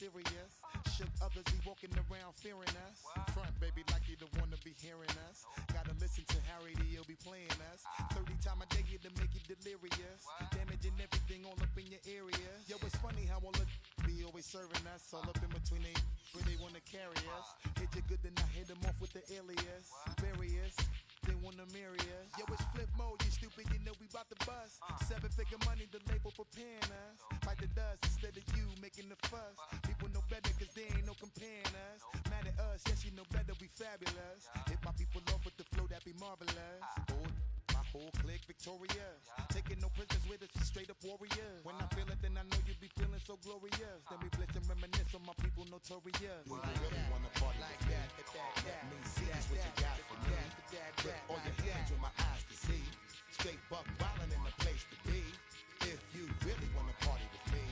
serious. Shook others, be walking around fearing us. Front, baby, like you don't wanna be hearing us. Gotta listen to Harry, he'll be playing us. 30 times a day to make you delirious. Damaging everything all up in your area. Yo, it's funny how all the be always serving us. All up in between they where they wanna carry us. Hit you good, then I hit them off with the alias. Various. They wanna marry us. Yo, it's flip mode, you stupid, you know we bout to bust. 7-figure money, the label preparing us. Bite the dust instead of you making the fuss. People know better cause there ain't no comparing us. Mad at us, yes, you know better, we fabulous. Hit my people off with the flow, that be marvelous. Oh, my whole clique victorious. Taking no prisoners with us, straight up warriors. When I feel it, then I know you be feeling so glorious. Then we blitz and reminisce on my people notorious. Do you really wanna party like that? Let me see just what you got for me. Put all your hands with my eyes to see. Straight buck wildin' in the place to be. If you really wanna party with me,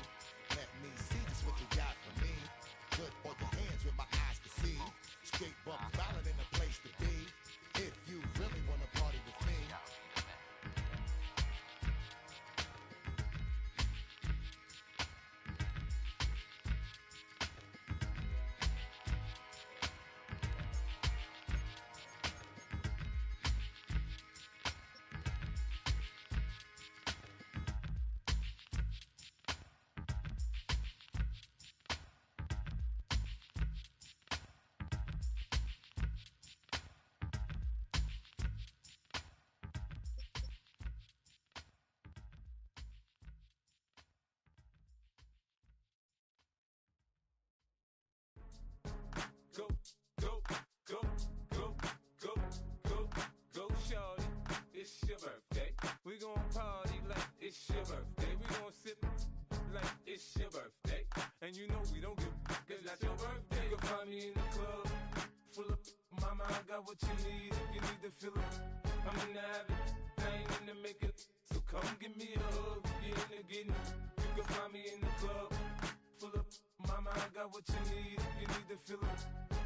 let me see just what you got for me. Put all your hands with my eyes to see. Straight buck wildin' in the place to be. If you really wanna party with me. Go, go, go, go, go, go, go, shorty. It's your birthday. We gon' party like it's your birthday. We gon' sip like it's your birthday. And you know we don't give cause that's your birthday. You can find me in the club, full of mama, I got what you need. If you need to fill up, I'm in the habit, I ain't in the making. So come give me a hug, get in the getting. You can find me in the club, full of mama, I got what you need. If you need to fill up,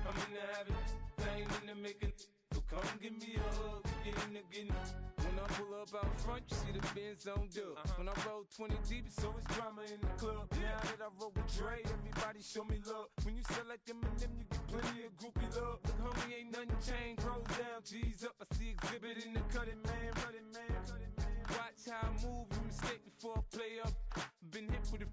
I'm in the habit, I ain't in the making. So come give me a hug, get in the getting. When I pull up out front, you see the Benz on dub. When I roll 20 deep, it's always drama in the club. Now that I roll with Dre, everybody show me love. When you sell like them and them, you get plenty of groupie love. Look, homie, ain't nothing changed. Rolls down, G's up. I see exhibit in the cutting, man. Watch how I move, you mistake before I play up. Been hit with a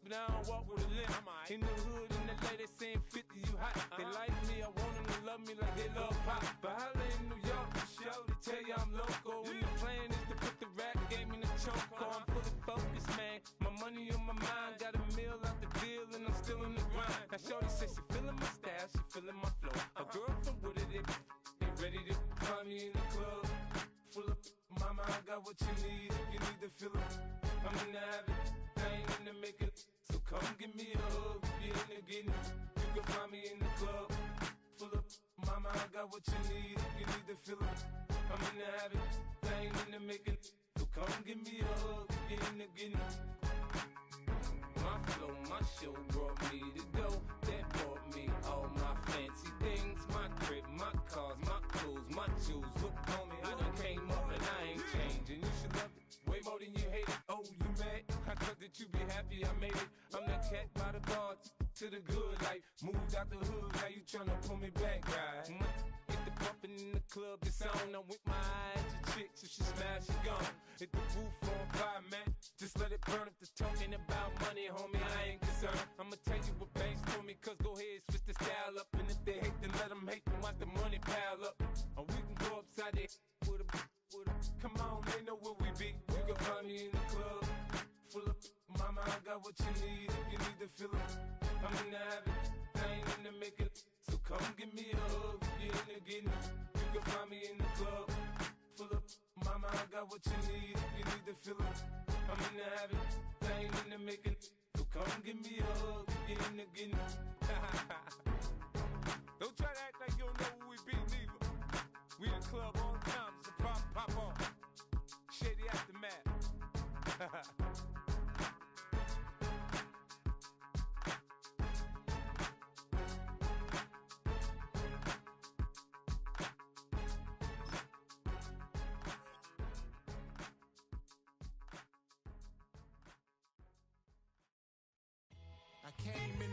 but I don't walk with a limp. In the hood, in the lady saying 50, you hot. They like me, I want them to love me like they love pop. But holla in New York, for show, they tell you I'm local. And the plan is to put the rap game in the choke. I'm fully focused, man. My money on my mind, got a meal out the deal, and I'm still in the grind. Now shorty says she feeling my style, she feeling my flow. A girl from Wooded, they ready to find me in the club. Full of mama, I got what you need. If you need to fill up, I'm in the habit, I ain't in the making. So come give me a hug, get in the getting. You can find me in the club, full of mama, I got what you need. If you need to fill up, I'm in the habit, I ain't in the making. So come give me a hug, get in the getting. My flow, my show brought me to go. That brought me all my fancy things. My crib, my cars, my clothes, my shoes. Look on me, I done came up and I ain't changing. You should love it way more than you hate it. Oh, you mad? I thought that you be happy I made it. I'm that cat by the bar to the good life. Moved out the hood, now you tryna pull me back, right? Get the bumpin' in the club, the sound. I'm with my eyes, your chick, so she smash, she gone. Hit the roof on fire, man. Just let it burn if they're talking about money, homie, I ain't concerned. I'ma tell you what banks told me, cause go ahead, switch the style up. And if they hate, then let them hate, then watch the money pile up. Or we can go upside there with a come on, they know where we be. You can find me in the club, full of mama, I got what you need. If you need to fill up, I'm in the habit, I ain't in the making. So come give me a hug, get in the getting. You can find me in the club, full of mama, I got what you need. If you need to fill up, I'm in the habit, I ain't in the making. So come give me a hug, get in the getting. Don't try to act like you don't know who we be, neither. We in the club all the time, so pop on. Shady aftermath. I came in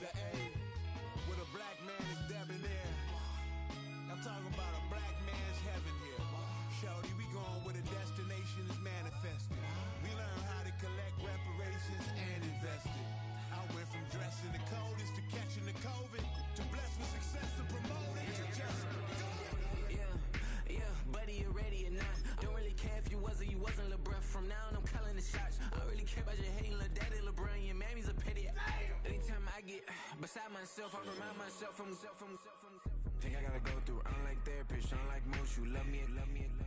the A with a black man is debonair. I'm talking about a black man's heaven here. Shorty, we going where the destination is manifested. We learn how to collect reparations and invest it. I went from dressing the coldest to catching the COVID to blessed with success to promote it to just Yeah, buddy, you ready or not? Don't really care if you was or you wasn't LeBron. From now on, I'm calling the shots. I don't really care about your hating little daddy LeBron. Your mammy's a pity. Anytime I get beside myself, I remind myself from think I gotta go through. I don't like therapists, I don't like most. You love me,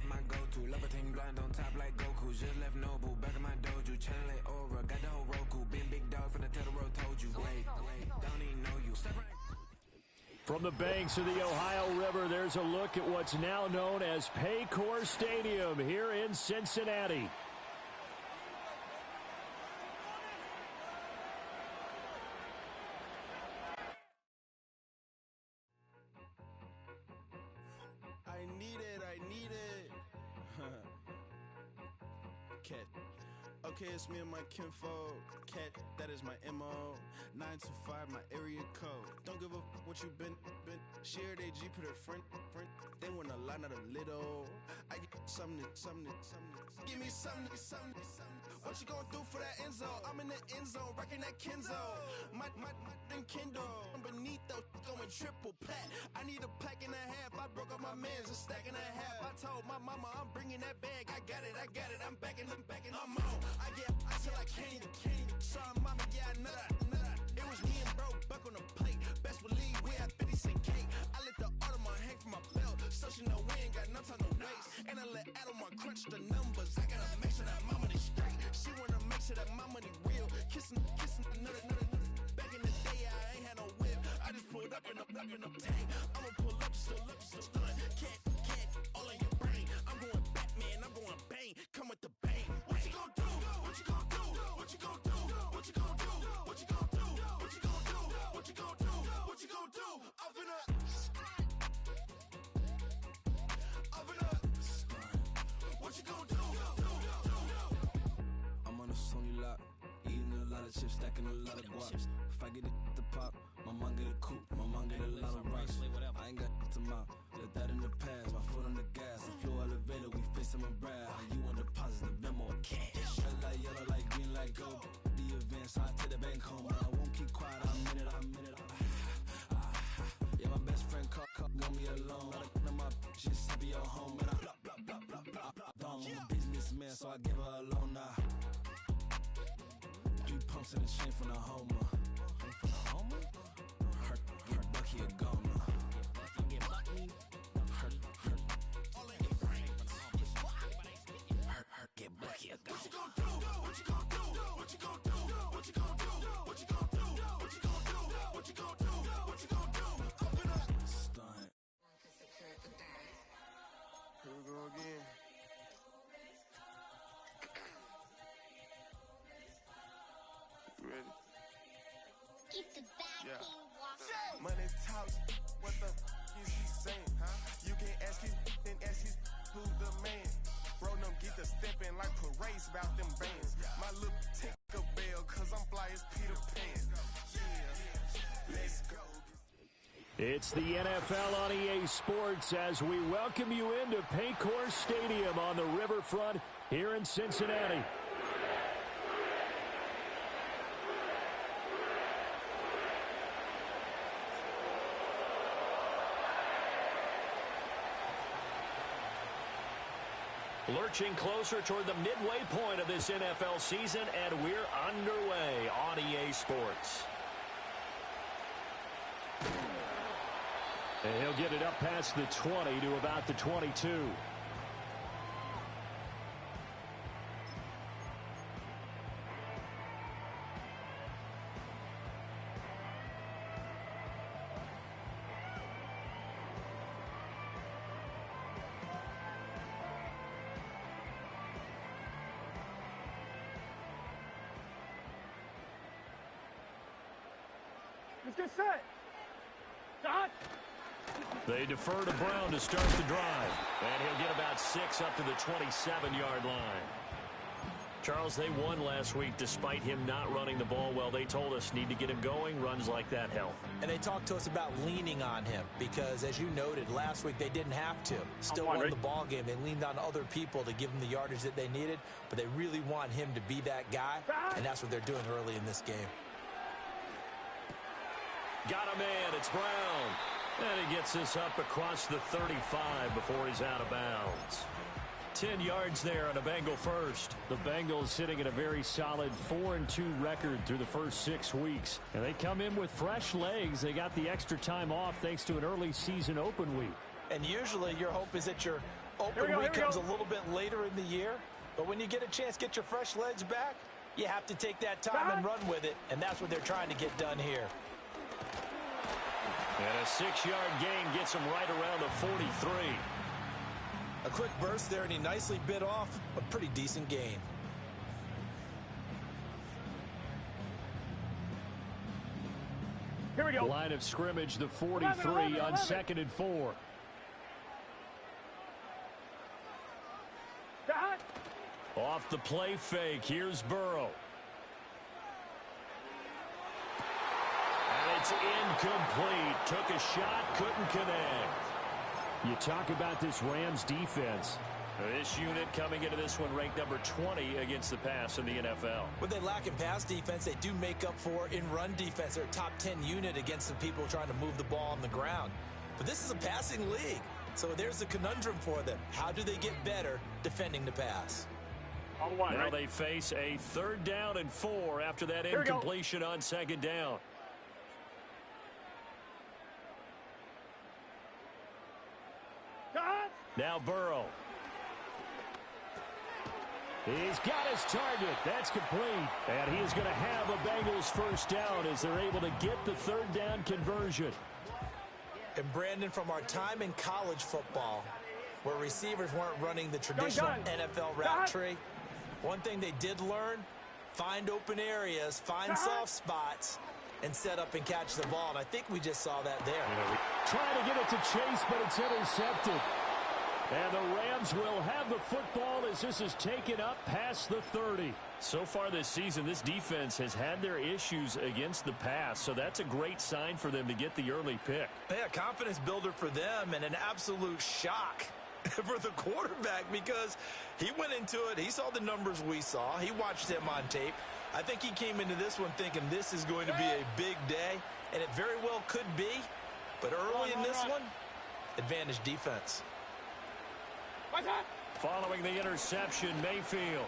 my go-to. Love a thing blind on top like Goku. Just left Noble, back in my dojo. Channel like Aura, got the whole Roku. Been big dog from the Tether Road, told you. Wait, don't even know you. Step right. From the banks of the Ohio River, there's a look at what's now known as Paycor Stadium here in Cincinnati. I need it. Cat. Okay, it's me and my kinfolk. Cat, that is my MO. 925, my area code. Don't give a what you been. Share they G, put her front. They want a lot, not a little. I get something. Give me something. What you gonna do for that end zone? I'm in the end zone, rocking that Kenzo. My thing Kindle. Beneath though, going triple plat. I need a pack and a half. I broke up my mans, a stack and a half. I told my mama I'm bringing that bag. I got it. I'm backing. I'm on. I get till I can't. Sorry, mama, yeah, I know that. It was me and bro, buck on the plate. Best believe we had 50 cent cake. I let the Audemars hang from my belt, so she know we ain't got no time to waste. And I let Audemars crunch the numbers. I gotta make sure that my money straight. She wanna make sure that my money real. Kissing another. Back in the day, I ain't had no whip. I just pulled up in a tank. I'ma pull up just to stun. Can't, all in your brain. I'm going Batman, I'm going bang. Come with the bang. What you gonna do? What you gonna do? What you gonna do? What you gonna do? What you gonna do? What you gonna do? What you gonna do? What you gonna do? Up in a what you gonna do? I'm on a Sony lot, eating a lot of chips, stacking a lot of guaps. If I get it to pop, my mom get a coupe, my mom get a lot of rocks. I ain't got to mouth, let that in the past. My foot on the gas, I flew elevator, we face him and Brad. You want deposit the memo or cash? Red light, yellow light, green light, go. The events, I take the bank home, but I won't keep quiet. I'm in it. Yeah, my best friend called, want me alone. None of my bitches be your home, and I I'm a businessman, so I give her a loan now. 3 pumps in the chain from the Homer. Her Bucky a goner. Her get Bucky a goner. What you gonna do? What you gonna do? What you gonna do? What you gonna do? What you gonna do? What you gonna do? What you gonna do? What you gonna do? Up in a stunt. Here we go again. Ready? Keep the back yeah. Money talks, what the is he saying? Huh? You can ask his and ask his who's the man. Bro, them get the stepping like parades about them bands. My little Tinkerbell, cause I'm fly as Peter Pan. Yeah, let's go. It's the NFL on EA Sports as we welcome you into Paycor Stadium on the riverfront here in Cincinnati. Lurching closer toward the midway point of this NFL season, and we're underway on EA Sports. And he'll get it up past the 20 to about the 22. Let's get set. Shot. They defer to Brown to start the drive. And he'll get about 6 up to the 27-yard line. Charles, they won last week despite him not running the ball well. They told us need to get him going. Runs like that help. And they talked to us about leaning on him because, as you noted, last week they didn't have to. Still won the ball game. They leaned on other people to give them the yardage that they needed, but they really want him to be that guy, and that's what they're doing early in this game. Got a man. It's Brown. And he gets this up across the 35 before he's out of bounds. 10 yards there on a Bengal first. The Bengals sitting at a very solid 4-2 record through the first 6 weeks. And they come in with fresh legs. They got the extra time off thanks to an early season open week. And usually your hope is that your open week comes a little bit later in the year. But when you get a chance to get your fresh legs back, you have to take that time and run with it. And that's what they're trying to get done here. And a 6-yard gain gets him right around the 43. A quick burst there, and he nicely bit off a pretty decent gain. Here we go. Line of scrimmage, the 43 on 2nd and 4. Off the play fake, here's Burrow. And it's incomplete. Took a shot, couldn't connect. You talk about this Rams defense. This unit coming into this one ranked number 20 against the pass in the NFL. What they lack in pass defense, they do make up for in run defense. They're a top 10 unit against the people trying to move the ball on the ground. But this is a passing league, so there's the conundrum for them. How do they get better defending the pass? Now they face a 3rd down and 4 after that incompletion on 2nd down. Now Burrow. He's got his target. That's complete. And he is going to have a Bengals first down as they're able to get the 3rd down conversion. And Brandon, from our time in college football, where receivers weren't running the traditional NFL route tree, one thing they did learn, find open areas, find soft spots, and set up and catch the ball. And I think we just saw that there. Trying to get it to Chase, but it's intercepted. And the Rams will have the football as this is taken up past the 30. So far this season, this defense has had their issues against the pass, so that's a great sign for them to get the early pick. Yeah, confidence builder for them and an absolute shock for the quarterback because he went into it. He saw the numbers we saw. He watched them on tape. I think he came into this one thinking this is going to be a big day, and it very well could be. But early in this one, advantage defense. Following the interception, Mayfield.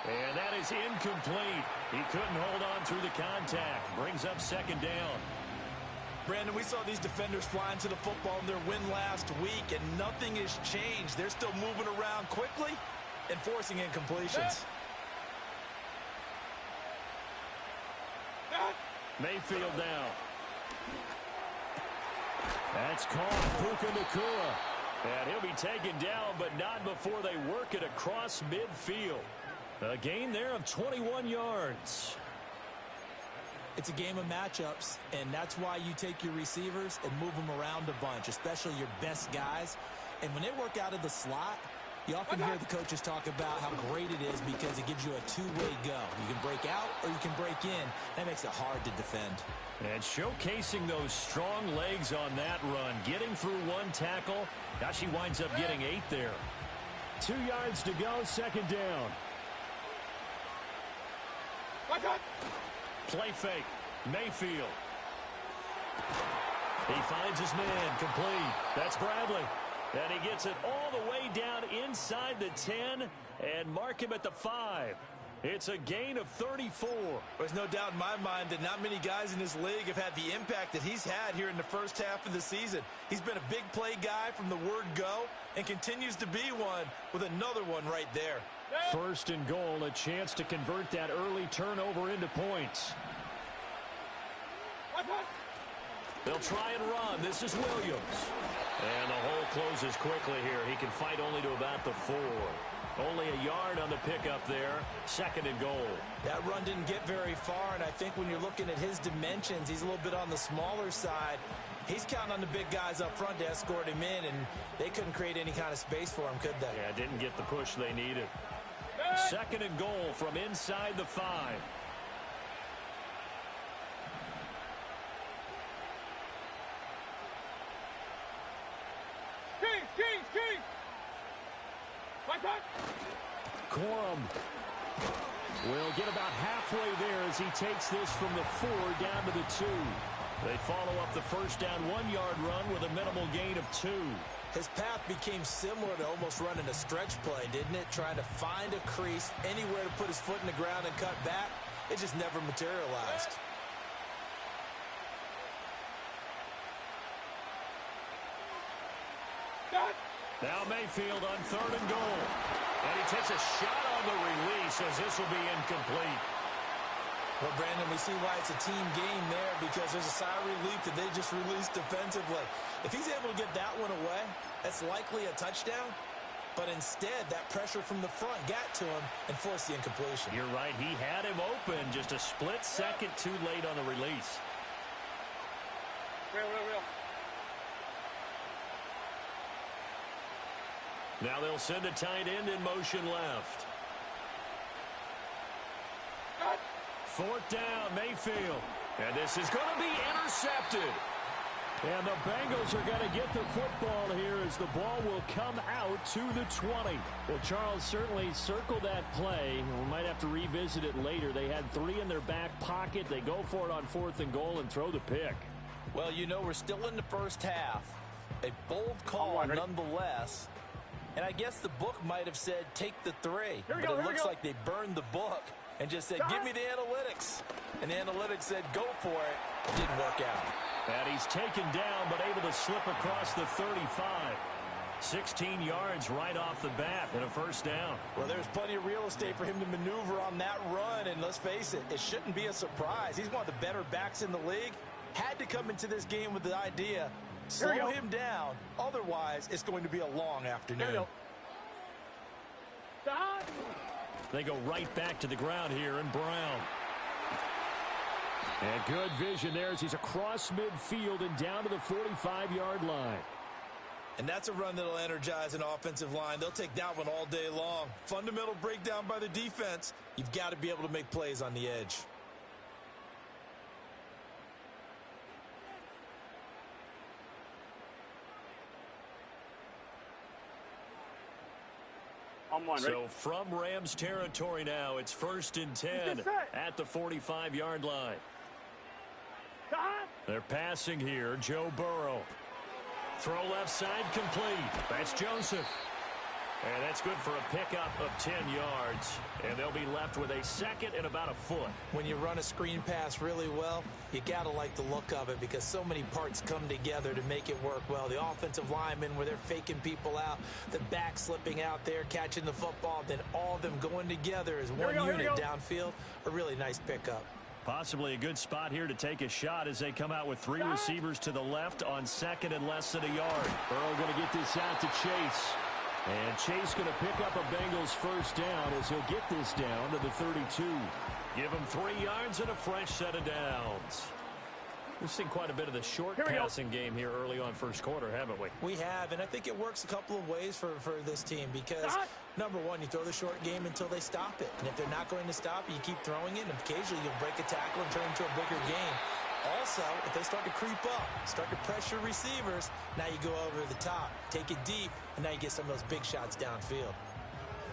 And that is incomplete. He couldn't hold on through the contact. Brings up 2nd down. Brandon, we saw these defenders flying to the football in their win last week, and nothing has changed. They're still moving around quickly and forcing incompletions. Mayfield down. That's caught. Puka Nacua. And he'll be taken down, but not before they work it across midfield. A gain there of 21 yards. It's a game of matchups, and that's why you take your receivers and move them around a bunch, especially your best guys. And when they work out of the slot, you often hear the coaches talk about how great it is because it gives you a two-way go. You can break out or you can break in. That makes it hard to defend. And showcasing those strong legs on that run, getting through one tackle. Gosh, he winds up getting 8 there. 2 yards to go, 2nd down. Play fake, Mayfield. He finds his man, complete. That's Bradley. And he gets it all the way down inside the 10 and mark him at the 5. It's a gain of 34. There's no doubt in my mind that not many guys in this league have had the impact that he's had here in the first half of the season. He's been a big play guy from the word go and continues to be one with another one right there. 1st and goal, a chance to convert that early turnover into points. They'll try and run. This is Williams. And the hole closes quickly here. He can fight only to about the 4. Only a yard on the pickup there. 2nd and goal. That run didn't get very far, and I think when you're looking at his dimensions, he's a little bit on the smaller side. He's counting on the big guys up front to escort him in, and they couldn't create any kind of space for him, could they? Yeah, didn't get the push they needed. Second and goal from inside the 5. Kings! My touch! Corum will get about halfway there as he takes this from the 4 down to the 2. They follow up the first down 1-yard run with a minimal gain of 2. His path became similar to almost running a stretch play, didn't it? Trying to find a crease, anywhere to put his foot in the ground and cut back. It just never materialized. Now Mayfield on 3rd and goal. And he takes a shot on the release as this will be incomplete. Well, Brandon, we see why it's a team game there, because there's a sigh of relief that they just released defensively. If he's able to get that one away, that's likely a touchdown. But instead, that pressure from the front got to him and forced the incompletion. You're right. He had him open. Just a split second too late on the release. Real. Now they'll send a tight end in motion left. 4th down, Mayfield. And this is going to be intercepted. And the Bengals are going to get the football here as the ball will come out to the 20. Well, Charles, certainly circle that play. We might have to revisit it later. They had 3 in their back pocket. They go for it on 4th and goal and throw the pick. Well, you know, we're still in the first half. A bold call nonetheless. And I guess the book might have said, take the 3. But it looks like they burned the book and just said, give me the analytics. And the analytics said, go for it. Didn't work out. And he's taken down, but able to slip across the 35. 16 yards right off the bat and a first down. Well, there's plenty of real estate for him to maneuver on that run. And let's face it, it shouldn't be a surprise. He's one of the better backs in the league. Had to come into this game with the idea, slow him down. Otherwise, it's going to be a long afternoon. They go right back to the ground here in Brown. And good vision there as he's across midfield and down to the 45-yard line. And that's a run that'll energize an offensive line. They'll take that one all day long. Fundamental breakdown by the defense. You've got to be able to make plays on the edge. So from Rams territory now, it's 1st and 10 at the 45-yard line. They're passing here. Joe Burrow. Throw left side complete. That's Joseph. And that's good for a pickup of 10 yards. And they'll be left with a 2nd and about a foot. When you run a screen pass really well, you got to like the look of it because so many parts come together to make it work well. The offensive linemen where they're faking people out, the back slipping out there, catching the football, then all of them going together as one unit downfield. A really nice pickup. Possibly a good spot here to take a shot as they come out with 3 receivers to the left on 2nd and less than a yard. Burrow going to get this out to Chase. And Chase going to pick up a Bengals first down as he'll get this down to the 32. Give him 3 yards and a fresh set of downs. We've seen quite a bit of the short passing game here early on first quarter, haven't we? We have, and I think it works a couple of ways for this team because, number one, you throw the short game until they stop it. And if they're not going to stop it, you keep throwing it, and occasionally you'll break a tackle and turn into a bigger game. Also, if they start to creep up, start to pressure receivers, now you go over the top, take it deep, and now you get some of those big shots downfield.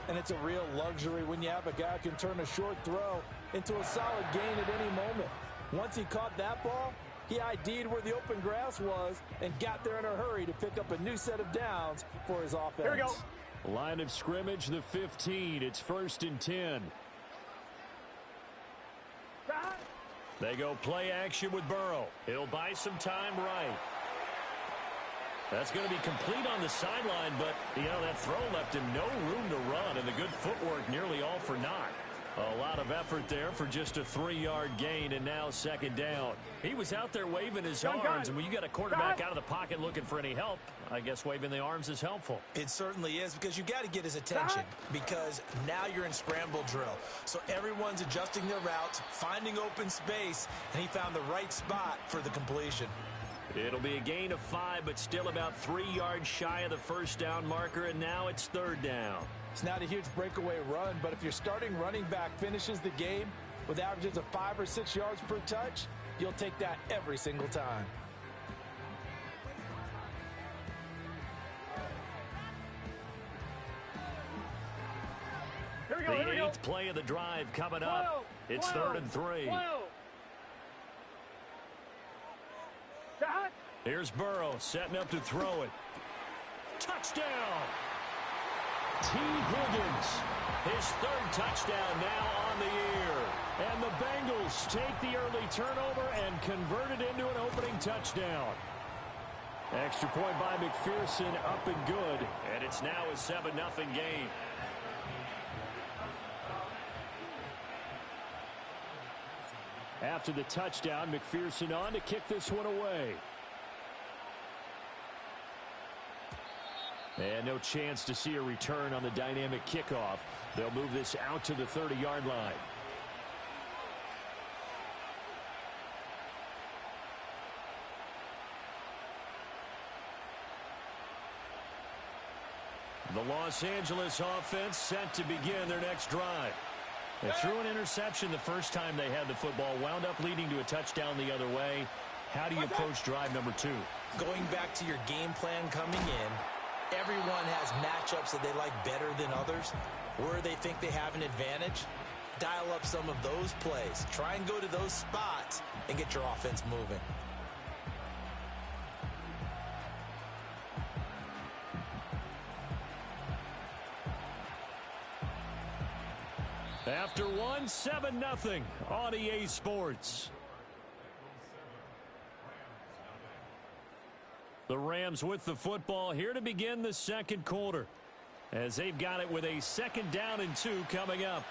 And it's a real luxury when you have a guy who can turn a short throw into a solid gain at any moment. Once he caught that ball, he ID'd where the open grass was and got there in a hurry to pick up a new set of downs for his offense. Here we go. Line of scrimmage, the 15. It's 1st and 10. They go play action with Burrow. He'll buy some time right. That's going to be complete on the sideline, but, that throw left him no room to run, and the good footwork nearly all for naught. A lot of effort there for just a 3-yard gain, and now 2nd down. He was out there waving his arms, and when you got a quarterback out of the pocket looking for any help, I guess waving the arms is helpful. It certainly is because you got to get his attention because now you're in scramble drill. So everyone's adjusting their routes, finding open space, and he found the right spot for the completion. It'll be a gain of 5, but still about 3 yards shy of the first down marker, and now it's 3rd down. It's not a huge breakaway run, but if your starting running back finishes the game with averages of 5 or 6 yards per touch, you'll take that every single time. The eighth play of the drive coming up. It's 3rd and 3. Here's Burrow setting up to throw it. Touchdown! T. Higgins, his 3rd touchdown now on the year. And the Bengals take the early turnover and convert it into an opening touchdown. Extra point by McPherson, up and good. And it's now a 7-0 game. After the touchdown, McPherson on to kick this one away. And no chance to see a return on the dynamic kickoff. They'll move this out to the 30-yard line. The Los Angeles offense set to begin their next drive. They threw an interception the first time they had the football, wound up leading to a touchdown the other way. How do you approach drive number 2? Going back to your game plan coming in, everyone has matchups that they like better than others, where they think they have an advantage. Dial up some of those plays. Try and go to those spots and get your offense moving. After 7-0 on EA Sports. The Rams with the football here to begin the second quarter, as they've got it with a 2nd down and 2 coming up.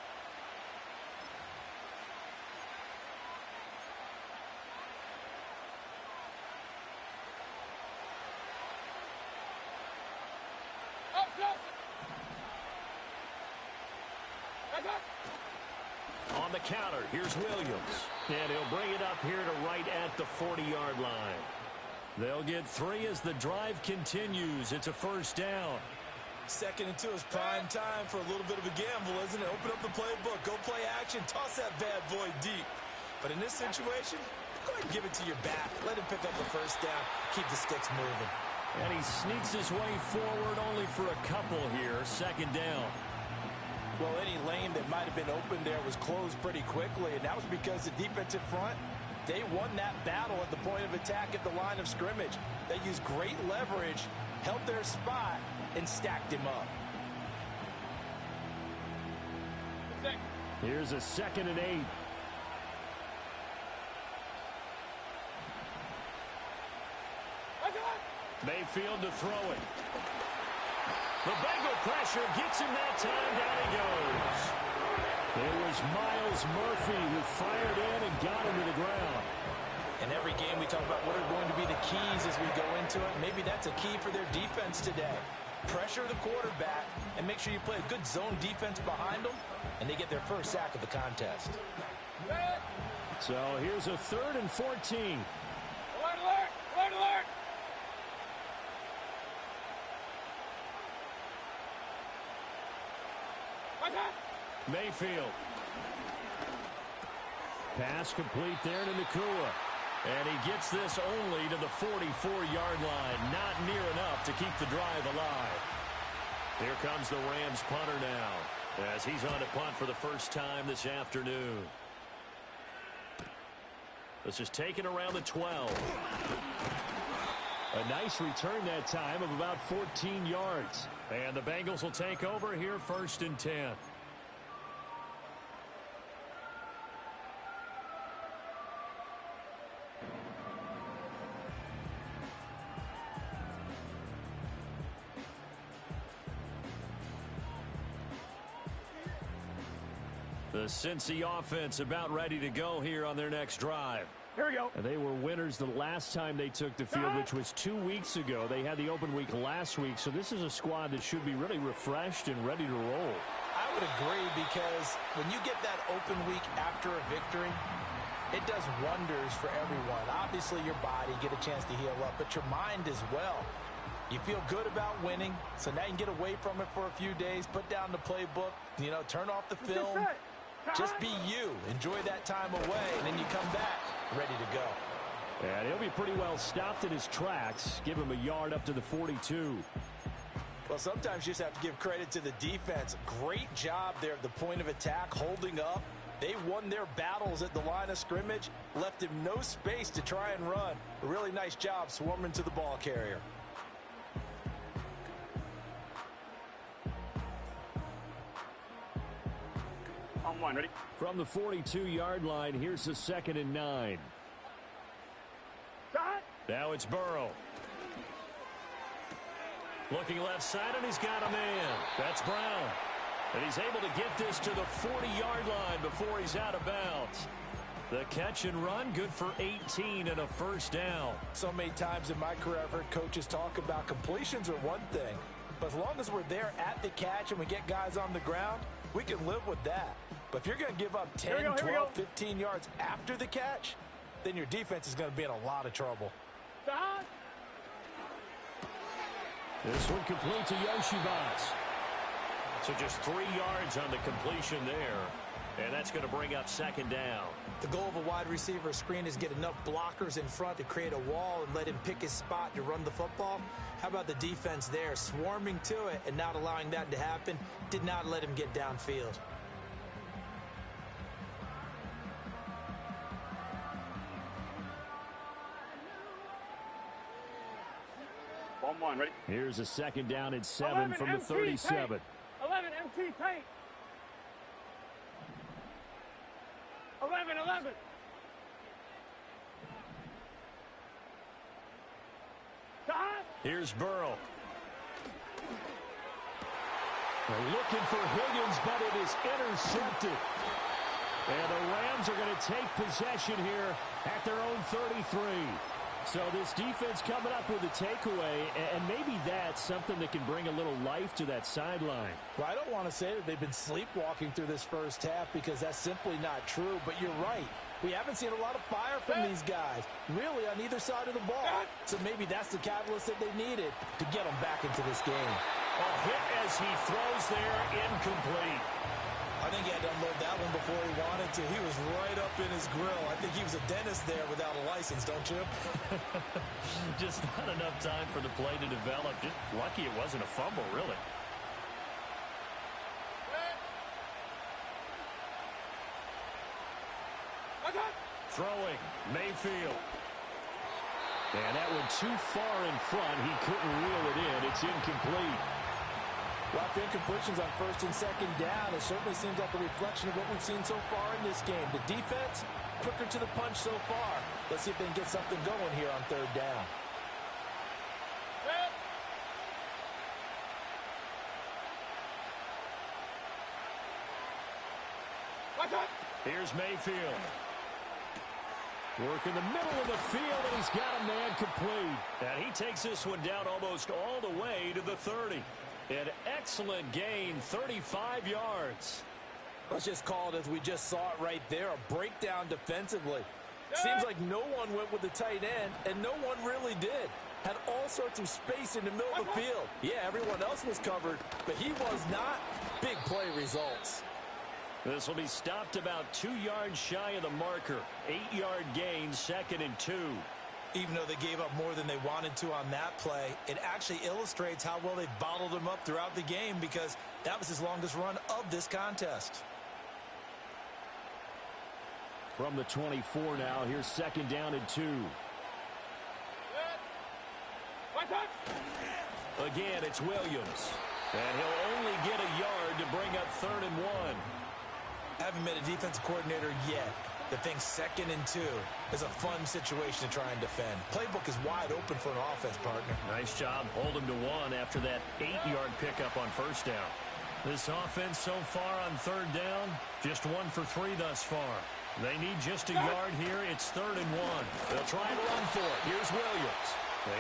On the counter, here's Williams. And he'll bring it up here to right at the 40-yard line. They'll get 3 as the drive continues. It's a 1st down. 2nd and 2 is prime time for a little bit of a gamble, isn't it? Open up the playbook, go play action, toss that bad boy deep. But in this situation, go ahead and give it to your back. Let him pick up the 1st down, keep the sticks moving. And he sneaks his way forward only for a couple here. 2nd down. Well, any lane that might have been open there was closed pretty quickly, and that was because the defensive front, they won that battle at the point of attack at the line of scrimmage. They used great leverage, held their spot, and stacked him up. Here's a 2nd and 8. Mayfield to throw it. The Bengal pressure gets him that time. Down he goes. It was Miles Murphy who fired in and got him to the ground. In every game we talk about what are going to be the keys as we go into it. Maybe that's a key for their defense today. Pressure the quarterback and make sure you play a good zone defense behind them, and they get their 1st sack of the contest. So here's a 3rd and 14. Alert, alert, alert, alert. Mayfield. Pass complete there to Nakua. And he gets this only to the 44-yard line. Not near enough to keep the drive alive. Here comes the Rams punter now, as he's on to punt for the first time this afternoon. This is taken around the 12. A nice return that time of about 14 yards. And the Bengals will take over here 1st and 10. The Cincy offense about ready to go here on their next drive. Here we go. And they were winners the last time they took the field, which was 2 weeks ago. They had the open week last week, so this is a squad that should be really refreshed and ready to roll. I would agree, because when you get that open week after a victory, it does wonders for everyone. Obviously, your body get a chance to heal up, but your mind as well. You feel good about winning, so now you can get away from it for a few days, put down the playbook, turn off the film. Just be you. Enjoy that time away, and then you come back ready to go. And he'll be pretty well stopped in his tracks. Give him a yard up to the 42. Well, sometimes you just have to give credit to the defense. Great job there at the point of attack, holding up. They won their battles at the line of scrimmage, left him no space to try and run. A really nice job swarming to the ball carrier. On one, ready? From the 42-yard line, here's the 2nd and 9. Shot. Now it's Burrow. Looking left side, and he's got a man. That's Brown. And he's able to get this to the 40-yard line before he's out of bounds. The catch and run, good for 18 and a first down. So many times in my career, I've heard coaches talk about completions are one thing. But as long as we're there at the catch and we get guys on the ground, we can live with that. But if you're going to give up 10, 12, 15 yards after the catch, then your defense is going to be in a lot of trouble. Shot. This one complete to Yoshivas. So just 3 yards on the completion there. And that's going to bring up 2nd down. The goal of a wide receiver screen is get enough blockers in front to create a wall and let him pick his spot to run the football. How about the defense there, swarming to it and not allowing that to happen? Did not let him get downfield. On one, ready? Here's a 2nd down and 7 from the 37. 11 MT tank. 11. Shot. Here's Burrow. They're looking for Higgins, but it is intercepted. And the Rams are going to take possession here at their own 33. So this defense coming up with a takeaway, and maybe that's something that can bring a little life to that sideline. Well, I don't want to say that they've been sleepwalking through this first half because that's simply not true, but you're right. We haven't seen a lot of fire from these guys, really, on either side of the ball. So maybe that's the catalyst that they needed to get them back into this game. A hit as he throws there, incomplete. I think he had to unload that one before he wanted to. He was right up in his grill. I think he was a dentist there without a license, don't you? Just not enough time for the play to develop. Just lucky it wasn't a fumble, really. Throwing, Mayfield. And that one too far in front. He couldn't reel it in. It's incomplete. Well, after incompletions on 1st and 2nd down, it certainly seems like a reflection of what we've seen so far in this game. The defense, quicker to the punch so far. Let's see if they can get something going here on 3rd down. Here's Mayfield. Work in the middle of the field, and he's got a man complete. And he takes this one down almost all the way to the 30. An excellent gain, 35 yards. Let's just call it as we just saw it right there, a breakdown defensively. Seems like no one went with the tight end, and no one really did. Had all sorts of space in the middle of the field. Yeah, everyone else was covered, but he was not. Big play results. This will be stopped about 2 yards shy of the marker. 8-yard gain, 2nd and 2. Even though they gave up more than they wanted to on that play, it actually illustrates how well they've bottled him up throughout the game because that was his longest run of this contest. From the 24 now, here's 2nd down and 2. Again, it's Williams. And he'll only get a yard to bring up 3rd and 1. Haven't been a defensive coordinator yet. The thing 2nd and 2 is a fun situation to try and defend. Playbook is wide open for an offense, partner. Nice job. Hold him to 1 after that 8-yard pickup on 1st down. This offense so far on 3rd down, just 1 for 3 thus far. They need just a yard here. It's 3rd and 1. They'll try and run for it. Here's Williams.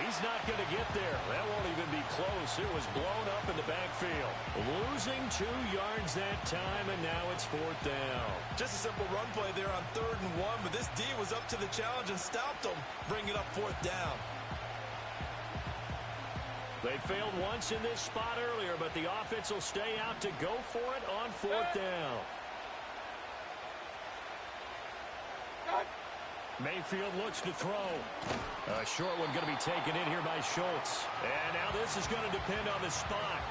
He's not going to get there. That won't even be close. It was blown up in the backfield. Losing 2 yards that time, and now it's 4th down. Just a simple run play there on 3rd and 1, but this D was up to the challenge and stopped them, bringing up 4th down. They failed once in this spot earlier, but the offense will stay out to go for it on 4th down. Mayfield looks to throw. A short one going to be taken in here by Schultz. And now this is going to depend on the spot.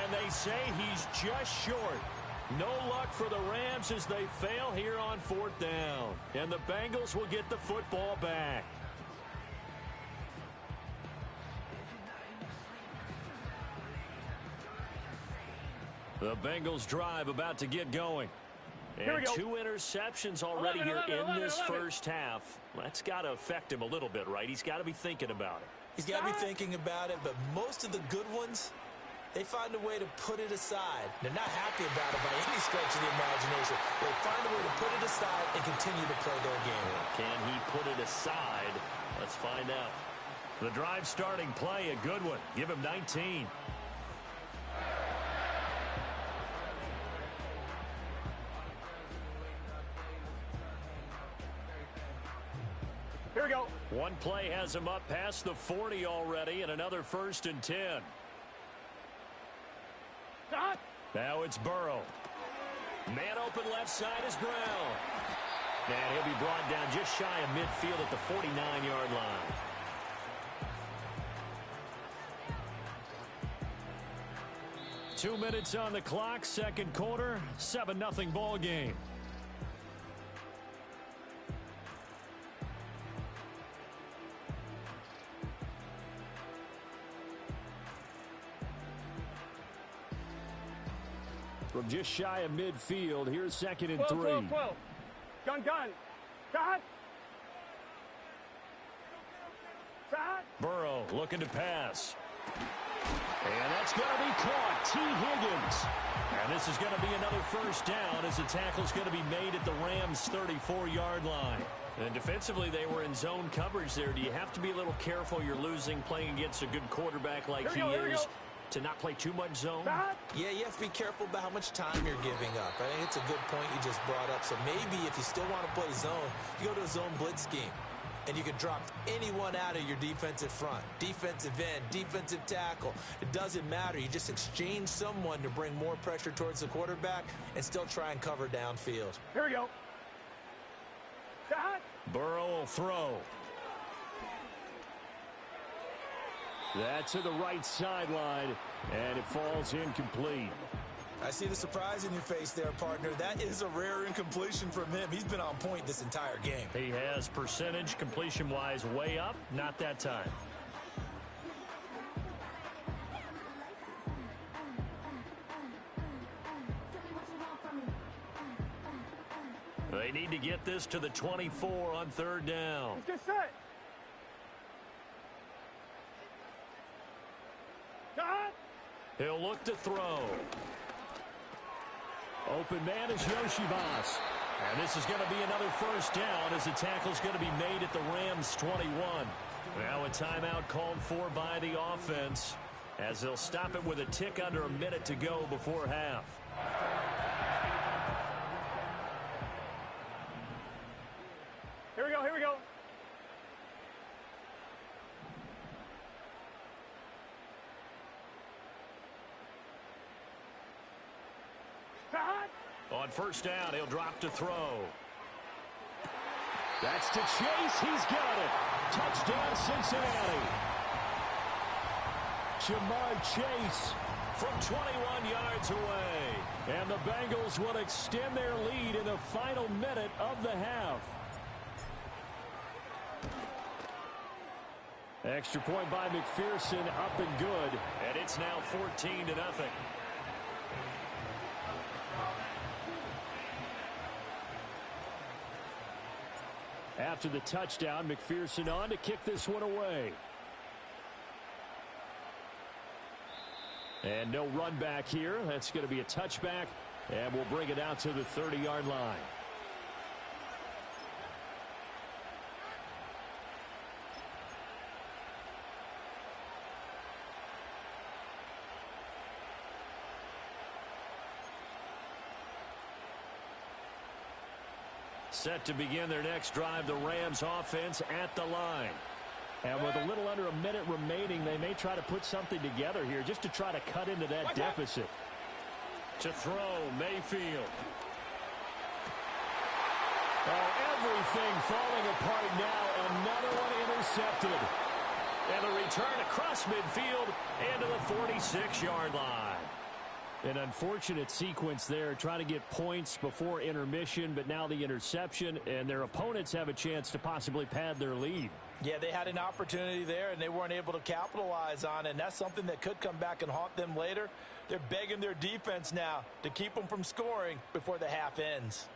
And they say he's just short. No luck for the Rams as they fail here on 4th down. And the Bengals will get the football back. The Bengals drive about to get going. And 2 interceptions already here in this first half. That's got to affect him a little bit, right? He's got to be thinking about it. He's got to be thinking about it, but most of the good ones, they find a way to put it aside. They're not happy about it by any stretch of the imagination. They find a way to put it aside and continue to play their game. Can he put it aside? Let's find out. The drive starting play, a good one. Give him 19. Here we go. One play has him up past the 40 already, and another 1st and 10. Stop. Now it's Burrow. Man open left side is Brown. And he'll be brought down just shy of midfield at the 49-yard line. Two minutes on the clock, second quarter, 7-0 ball game. From just shy of midfield, here's 2nd and 3. 12. Gun. Shot. Burrow looking to pass. And that's going to be caught. T. Higgins. And this is going to be another 1st down as the tackle's going to be made at the Rams' 34-yard line. And defensively, they were in zone coverage there. Do you have to be a little careful? You're losing, playing against a good quarterback like he is, to not play too much zone? Yeah, you have to be careful about how much time you're giving up. I think it's a good point you just brought up. So maybe if you still want to play zone, you go to a zone blitz scheme. And you can drop anyone out of your defensive front. Defensive end, defensive tackle. It doesn't matter. You just exchange someone to bring more pressure towards the quarterback and still try and cover downfield. Here we go. Shot. Burrow will throw. That's to the right sideline, and it falls incomplete. I see the surprise in your face there, partner. That is a rare incompletion from him. He's been on point this entire game. He has percentage completion-wise way up, not that time. They need to get this to the 24 on 3rd down. Let's get set. Shot. He'll look to throw. Open man is Yoshibas. And this is going to be another 1st down as the tackle's going to be made at the Rams' 21. Now a timeout called for by the offense as they'll stop it with a tick under a minute to go before half. Here we go. Shot. On 1st down, he'll drop to throw. That's to Chase. He's got it. Touchdown, Cincinnati. Jamar Chase from 21 yards away. And the Bengals will extend their lead in the final minute of the half. Extra point by McPherson, up and good. And it's now 14-0. After the touchdown, McPherson on to kick this one away. And no run back here. That's going to be a touchback, and we'll bring it out to the 30-yard line. Set to begin their next drive, the Rams offense at the line. And with a little under a minute remaining, they may try to put something together here just to try to cut into that deficit. To throw, Mayfield. Oh, everything falling apart now. Another one intercepted. And a return across midfield into the 46-yard line. An unfortunate sequence there, trying to get points before intermission, but now the interception, and their opponents have a chance to possibly pad their lead. Yeah, they had an opportunity there, and they weren't able to capitalize on it, and that's something that could come back and haunt them later. They're begging their defense now to keep them from scoring before the half ends.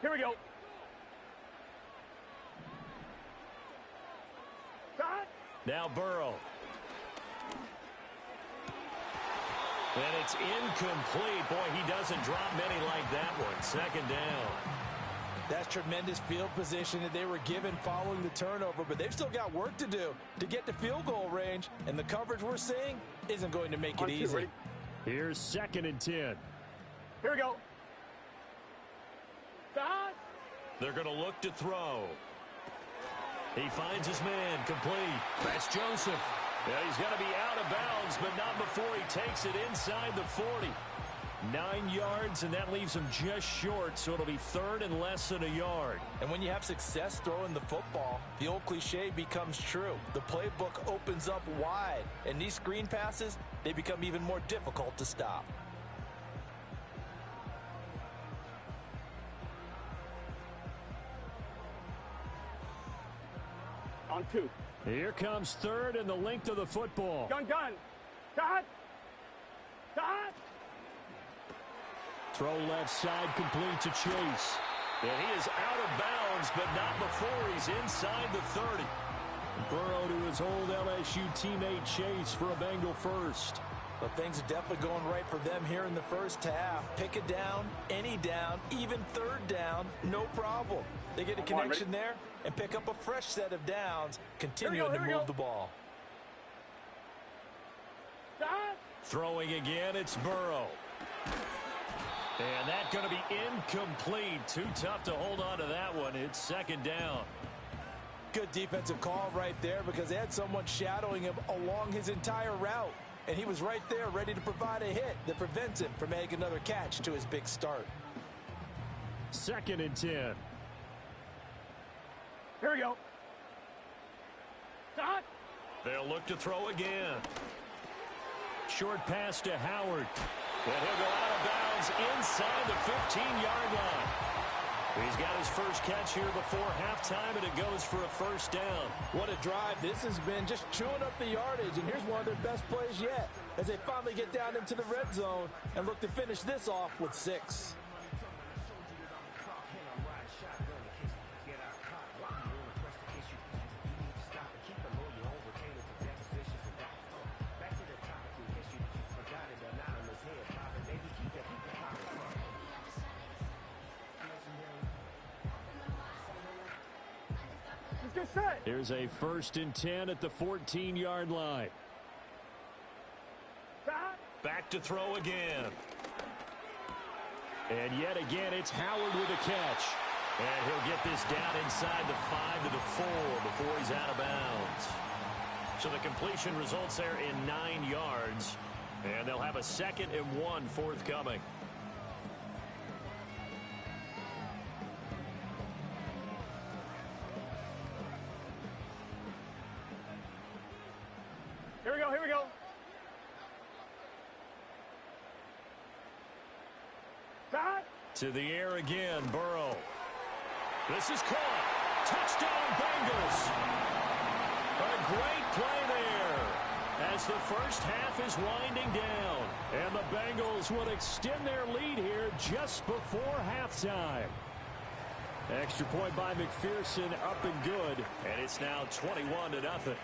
Here we go. Cut. Now Burrow. And it's incomplete. Boy, he doesn't drop many like that one. Second down. That's tremendous field position that they were given following the turnover, but they've still got work to do to get to field goal range, and the coverage we're seeing isn't going to make it easy. Here's 2nd and 10. Here we go. Cut. They're going to look to throw. He finds his man, complete. That's Joseph. Yeah, he's going to be out of bounds, but not before he takes it inside the 40. 9 yards, and that leaves him just short, so it'll be 3rd and less than a yard. And when you have success throwing the football, the old cliche becomes true. The playbook opens up wide, and these screen passes, they become even more difficult to stop. On 2. Here comes 3rd and the length of the football. Gun. Cut. Cut. Throw left side, complete to Chase. And he is out of bounds, but not before he's inside the 30. Burrow to his old LSU teammate Chase for a Bengal first. But things are definitely going right for them here in the first half. Pick a down, any down, even 3rd down, no problem. They get a connection there and pick up a fresh set of downs, continuing to move the ball. Cut. Throwing again, it's Burrow. And that's going to be incomplete. Too tough to hold on to that one. It's 2nd down. Good defensive call right there because they had someone shadowing him along his entire route. And he was right there ready to provide a hit that prevents him from making another catch to his big start. 2nd and 10. Here we go. Cut. They'll look to throw again. Short pass to Howard. And he'll go out of bounds inside the 15-yard line. He's got his first catch here before halftime, and it goes for a first down. What a drive this has been, just chewing up the yardage. And here's one of their best plays yet as they finally get down into the red zone and look to finish this off with 6. Here's a 1st and 10 at the 14-yard line. Back to throw again. And yet again, it's Howard with a catch. And he'll get this down inside the 5 to the 4 before he's out of bounds. So the completion results there in 9 yards. And they'll have a 2nd and 1 forthcoming. Here we go. Cut. To the air again, Burrow. This is caught. Touchdown, Bengals. A great play there as the first half is winding down. And the Bengals will extend their lead here just before halftime. Extra point by McPherson, up and good. And it's now 21-0.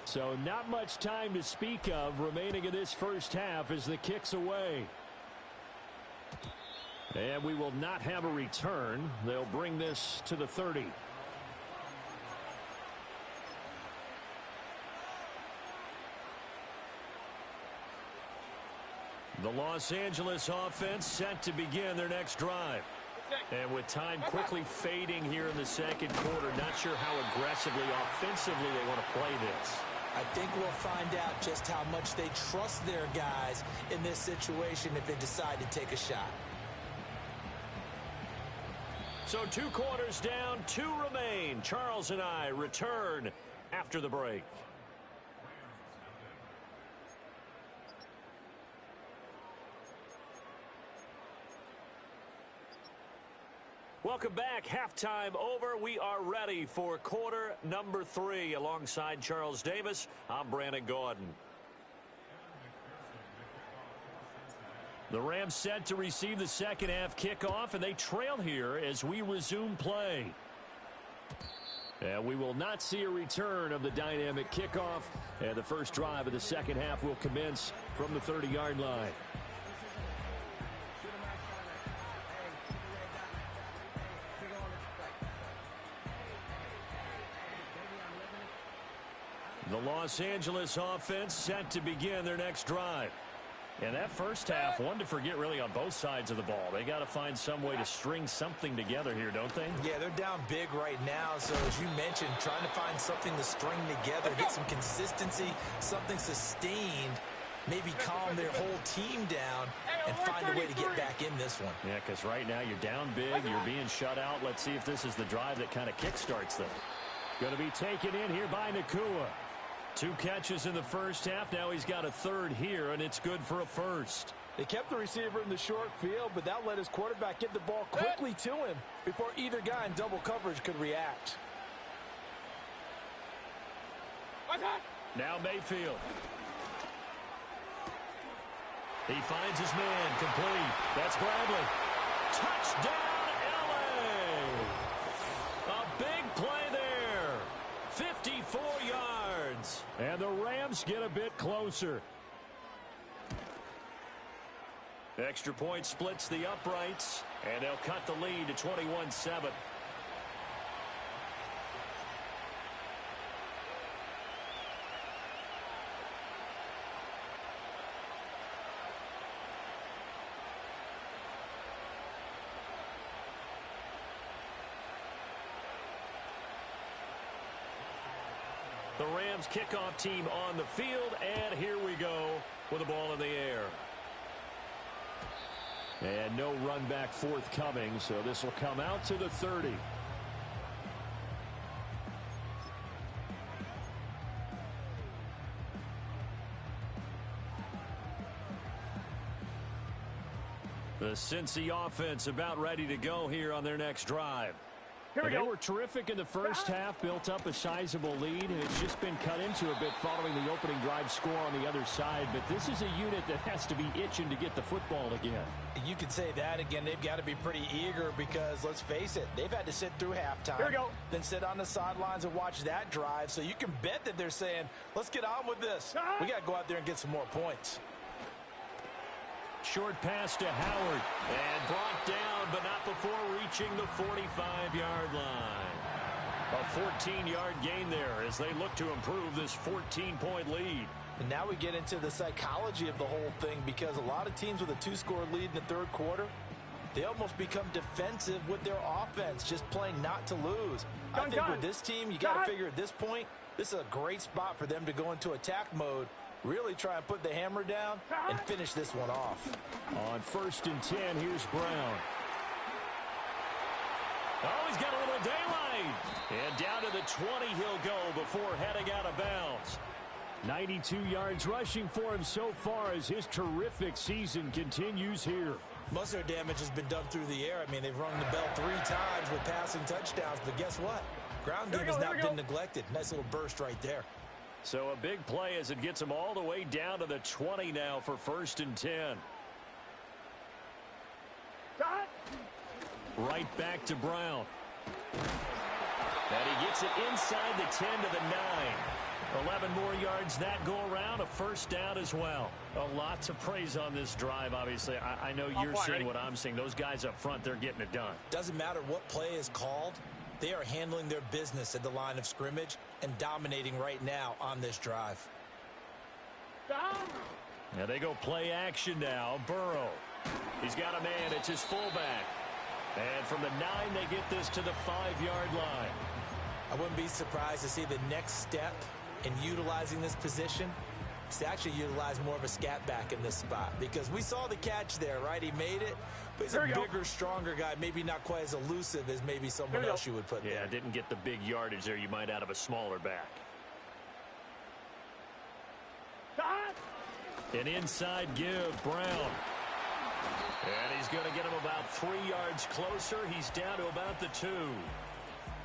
So not much time to speak of remaining in this first half as the kick's away. And we will not have a return. They'll bring this to the 30. The Los Angeles offense set to begin their next drive. And with time quickly fading here in the second quarter, not sure how aggressively, offensively they want to play this. I think we'll find out just how much they trust their guys in this situation if they decide to take a shot. So 2 quarters down, 2 remain. Charles and I return after the break. Welcome back. Halftime over. We are ready for quarter number 3. Alongside Charles Davis, I'm Brandon Gordon. The Rams set to receive the second half kickoff, and they trail here as we resume play. And we will not see a return of the dynamic kickoff, and the first drive of the second half will commence from the 30-yard line. The Los Angeles offense set to begin their next drive. And that first half, one to forget really on both sides of the ball. They got to find some way to string something together here, don't they? Yeah, they're down big right now. So as you mentioned, trying to find something to string together, get some consistency, something sustained, maybe calm their whole team down and find a way to get back in this one. Yeah, because right now you're down big, you're being shut out. Let's see if this is the drive that kind of kickstarts them. Going to be taken in here by Nakua. 2 catches in the first half. Now he's got a third here, and it's good for a first. They kept the receiver in the short field, but that let his quarterback get the ball quickly to him before either guy in double coverage could react. Now Mayfield. He finds his man, complete. That's Bradley. Touchdown, L.A. A big play there. 54 yards. And the Rams get a bit closer. Extra point splits the uprights, and they'll cut the lead to 21-7. The Rams kickoff team on the field, and here we go with the ball in the air. And no run back forthcoming, so this will come out to the 30. The Cincy offense about ready to go here on their next drive. They were terrific in the first half, built up a sizable lead, and it's just been cut into a bit following the opening drive score on the other side. But this is a unit that has to be itching to get the football again. You could say that again. They've got to be pretty eager because, let's face it, they've had to sit through halftime, then sit on the sidelines and watch that drive. So you can bet that they're saying, let's get on with this. We got to go out there and get some more points. Short pass to Howard, and brought down, but not before reaching the 45-yard line. A 14-yard gain there as they look to improve this 14-point lead. And now we get into the psychology of the whole thing, because a lot of teams with a 2-score lead in the third quarter, they almost become defensive with their offense, just playing not to lose. I think with this team, you got to figure at this point, this is a great spot for them to go into attack mode, really try and put the hammer down and finish this one off. On 1st and 10, here's Brown. Oh, he's got a little daylight. And down to the 20 he'll go before heading out of bounds. 92 yards rushing for him so far as his terrific season continues here. Most of their damage has been done through the air. I mean, they've rung the bell 3 times with passing touchdowns, but guess what? Ground game has not been neglected. Nice little burst right there. So a big play as it gets them all the way down to the 20 now for 1st and 10. Right back to Brown. And he gets it inside the 10 to the 9. 11 more yards that go around, a first down as well. A lot to praise on this drive, obviously. I know you're seeing what I'm seeing. Those guys up front, they're getting it done. Doesn't matter what play is called. They are handling their business at the line of scrimmage and dominating right now on this drive. Now they go play action now. Burrow. He's got a man. It's his fullback. And from the 9, they get this to the 5-yard line. I wouldn't be surprised to see the next step in utilizing this position is to actually utilize more of a scat back in this spot. Because we saw the catch there, right? He made it. But he's a bigger, stronger guy. Maybe not quite as elusive as maybe someone else you would put there. Yeah, didn't get the big yardage there you might out of a smaller back. An inside give, Brown. And he's going to get him about 3 yards closer. He's down to about the 2.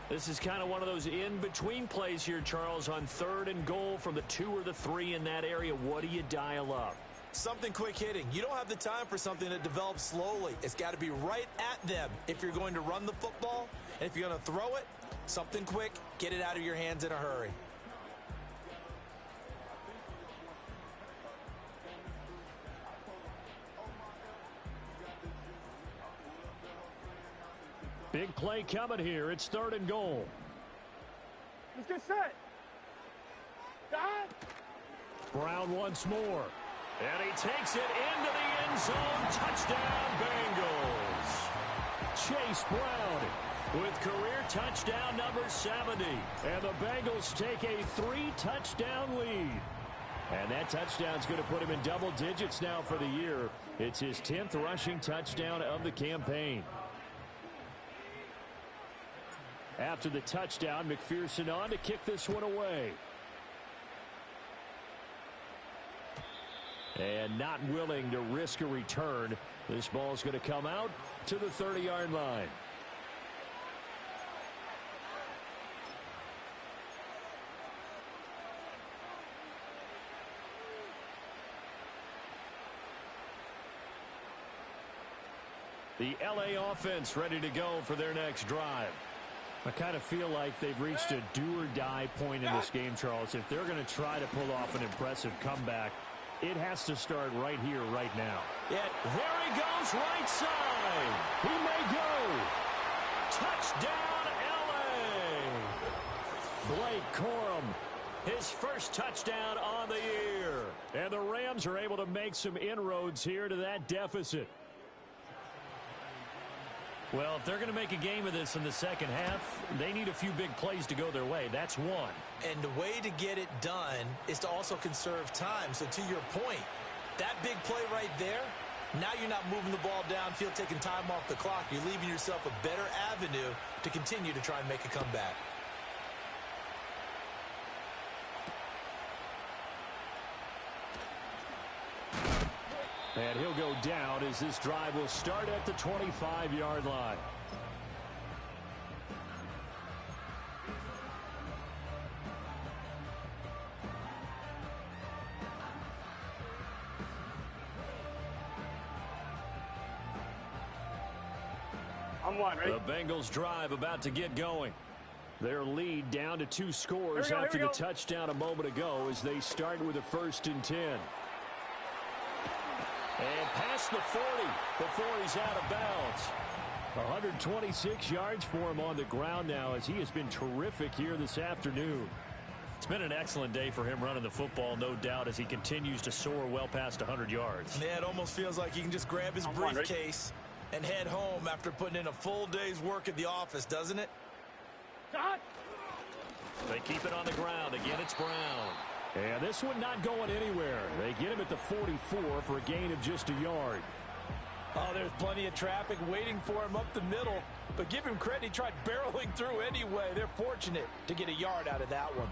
This is kind of one of those in-between plays here, Charles, on 3rd and goal from the 2 or the 3 in that area. What do you dial up? Something quick hitting. You don't have the time for something that develops slowly. It's got to be right at them if you're going to run the football. And if you're going to throw it, something quick, get it out of your hands in a hurry. Big play coming here. It's 3rd and goal. Let's get set. Brown once more. And he takes it into the end zone. Touchdown, Bengals. Chase Brown with career touchdown number 70. And the Bengals take a 3-touchdown lead. And that touchdown's going to put him in double digits now for the year. It's his 10th rushing touchdown of the campaign. After the touchdown, McPherson on to kick this one away. And not willing to risk a return. This ball's going to come out to the 30-yard line. The LA offense ready to go for their next drive. I kind of feel like they've reached a do-or-die point in this game, Charles. If they're going to try to pull off an impressive comeback, it has to start right here, right now. Yeah, there he goes, right side. He may go. Touchdown, L.A. Blake Corum, his first touchdown on the year. And the Rams are able to make some inroads here to that deficit. Well, if they're going to make a game of this in the second half, they need a few big plays to go their way. That's one. And the way to get it done is to also conserve time. So to your point, that big play right there, now you're not moving the ball downfield, taking time off the clock. You're leaving yourself a better avenue to continue to try and make a comeback. And he'll go down as this drive will start at the 25-yard line. I'm one, ready? The Bengals drive about to get going. Their lead down to 2 scores after the touchdown a moment ago as they start with a 1st and 10. And past the 40 before he's out of bounds. 126 yards for him on the ground now as he has been terrific here this afternoon. It's been an excellent day for him running the football, no doubt, as he continues to soar well past 100 yards. Yeah, it almost feels like he can just grab his briefcase and head home after putting in a full day's work at the office, doesn't it? They keep it on the ground. Again, it's Brown. And this one not going anywhere. They get him at the 44 for a gain of just a yard. Oh, there's plenty of traffic waiting for him up the middle. But give him credit, he tried barreling through anyway. They're fortunate to get a yard out of that one.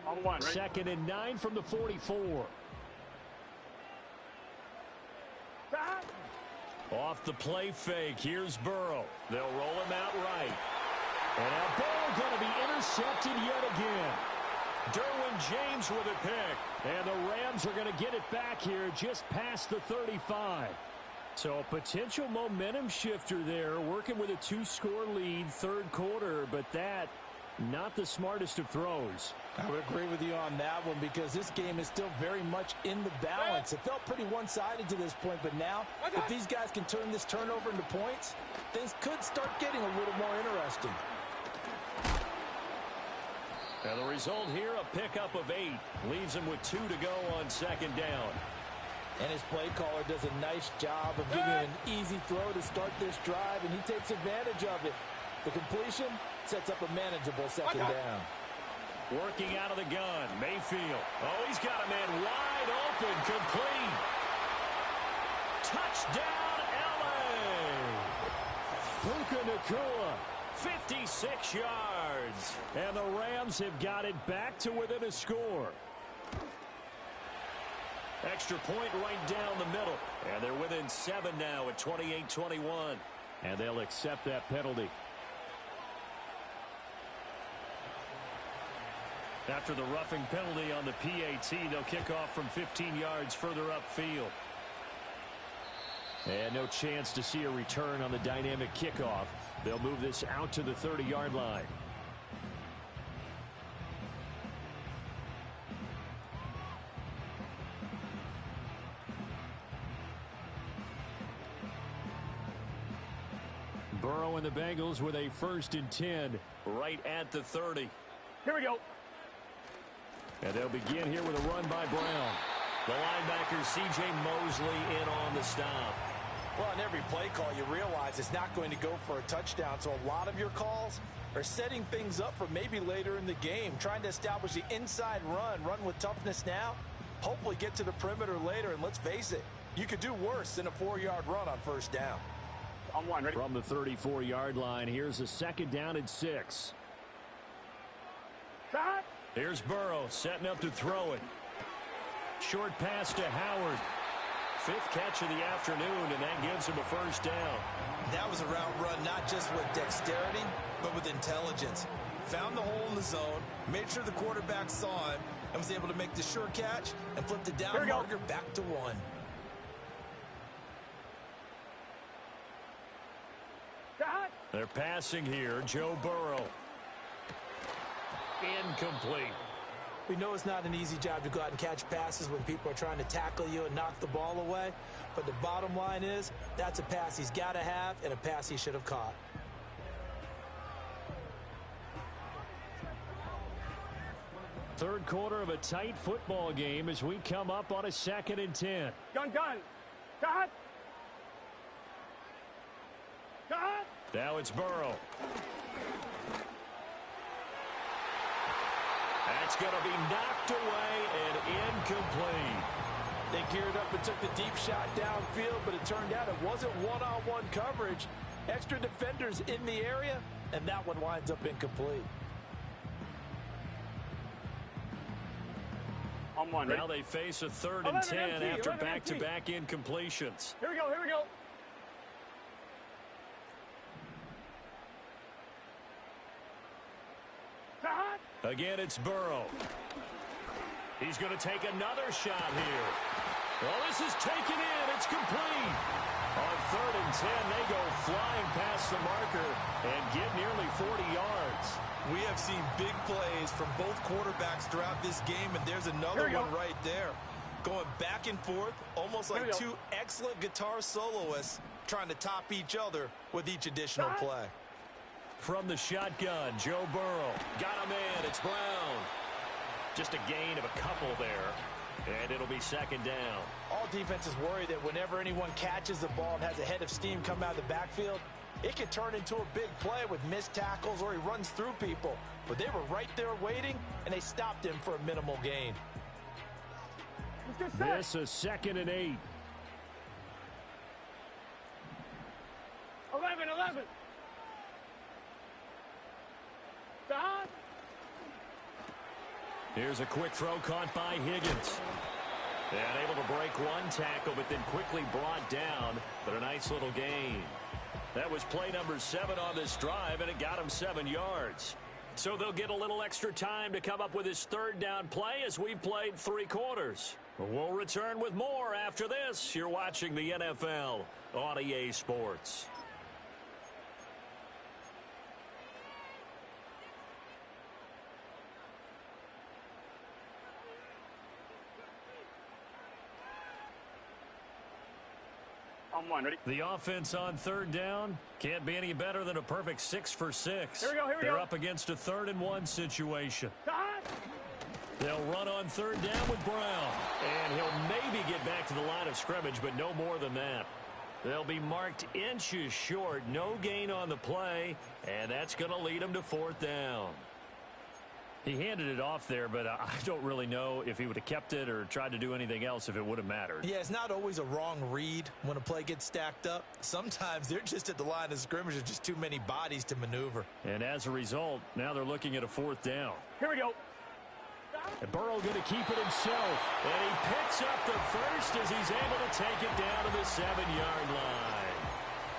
On one, ready? 2nd and 9 from the 44. Off the play fake, here's Burrow. They'll roll him out right. And now Burrow going to be intercepted yet again. Derwin James with a pick. And the Rams are going to get it back here just past the 35. So a potential momentum shifter there, working with a 2-score lead, 3rd quarter, but that not the smartest of throws. I would agree with you on that one because this game is still very much in the balance. It felt pretty one-sided to this point, but now if these guys can turn this turnover into points, things could start getting a little more interesting. And the result here, a pickup of 8. Leaves him with 2 to go on second down. And his play caller does a nice job of giving him an easy throw to start this drive, and he takes advantage of it. The completion sets up a manageable second down. Working out of the gun, Mayfield. Oh, he's got a man wide open, complete. Touchdown, L.A. Puka Nacua, 56 yards. And the Rams have got it back to within a score. Extra point right down the middle. And they're within 7 now at 28-21. And they'll accept that penalty. After the roughing penalty on the PAT, they'll kick off from 15 yards further upfield. And no chance to see a return on the dynamic kickoff. They'll move this out to the 30-yard line. Burrow and the Bengals with a 1st and 10 right at the 30. Here we go. And they'll begin here with a run by Brown. The linebacker, C.J. Mosley, in on the stop. Well, on every play call, you realize it's not going to go for a touchdown, so a lot of your calls are setting things up for maybe later in the game, trying to establish the inside run with toughness now, hopefully get to the perimeter later, and let's face it, you could do worse than a 4-yard run on 1st down. On one, ready? From the 34-yard line, here's a 2nd down and 6. Shot. Here's Burrow setting up to throw it. Short pass to Howard. 5th catch of the afternoon, and that gives him a 1st down. That was a route run not just with dexterity, but with intelligence. Found the hole in the zone, made sure the quarterback saw him, and was able to make the sure catch and flip the down marker back to 1. Shot. They're passing here. Joe Burrow. Incomplete. We know it's not an easy job to go out and catch passes when people are trying to tackle you and knock the ball away. But the bottom line is, that's a pass he's got to have and a pass he should have caught. Third quarter of a tight football game as we come up on a 2nd and 10. Gun. Shot. Shot. Now it's Burrow. That's going to be knocked away and incomplete. They geared up and took the deep shot downfield, but it turned out it wasn't one-on-one coverage. Extra defenders in the area, and that one winds up incomplete. On one, ready? Now they face a 3rd and 10 after back-to-back incompletions. Here we go. Shot. Again, it's Burrow. He's going to take another shot here. Well, this is taken in. It's complete. On 3rd and 10, they go flying past the marker and get nearly 40 yards. We have seen big plays from both quarterbacks throughout this game, and there's another one right there. Going back and forth, almost like 2 excellent guitar soloists trying to top each other with each additional play. From the shotgun, Joe Burrow. Got him in. It's Brown. Just a gain of a couple there, and it'll be 2nd down. All defenses worry that whenever anyone catches the ball and has a head of steam come out of the backfield, it can turn into a big play with missed tackles or he runs through people. But they were right there waiting, and they stopped him for a minimal gain. This a 2nd and 8. 11. Shot. Here's a quick throw caught by Higgins. And able to break one tackle, but then quickly brought down. But a nice little gain. That was play number 7 on this drive, and it got him 7 yards. So they'll get a little extra time to come up with his 3rd down play as we've played 3 quarters. We'll return with more after this. You're watching the NFL on EA Sports. On one, ready? The offense on third down can't be any better than a perfect 6 for 6. Here we go, They're up against a 3rd and 1 situation. Cut! They'll run on third down with Brown. And he'll maybe get back to the line of scrimmage, but no more than that. They'll be marked inches short. No gain on the play, and that's going to lead them to 4th down. He handed it off there, but I don't really know if he would have kept it or tried to do anything else if it would have mattered. Yeah, it's not always a wrong read when a play gets stacked up. Sometimes they're just at the line of scrimmage. There's just too many bodies to maneuver. And as a result, now they're looking at a 4th down. Here we go. And Burrow going to keep it himself. And he picks up the first as he's able to take it down to the 7-yard line.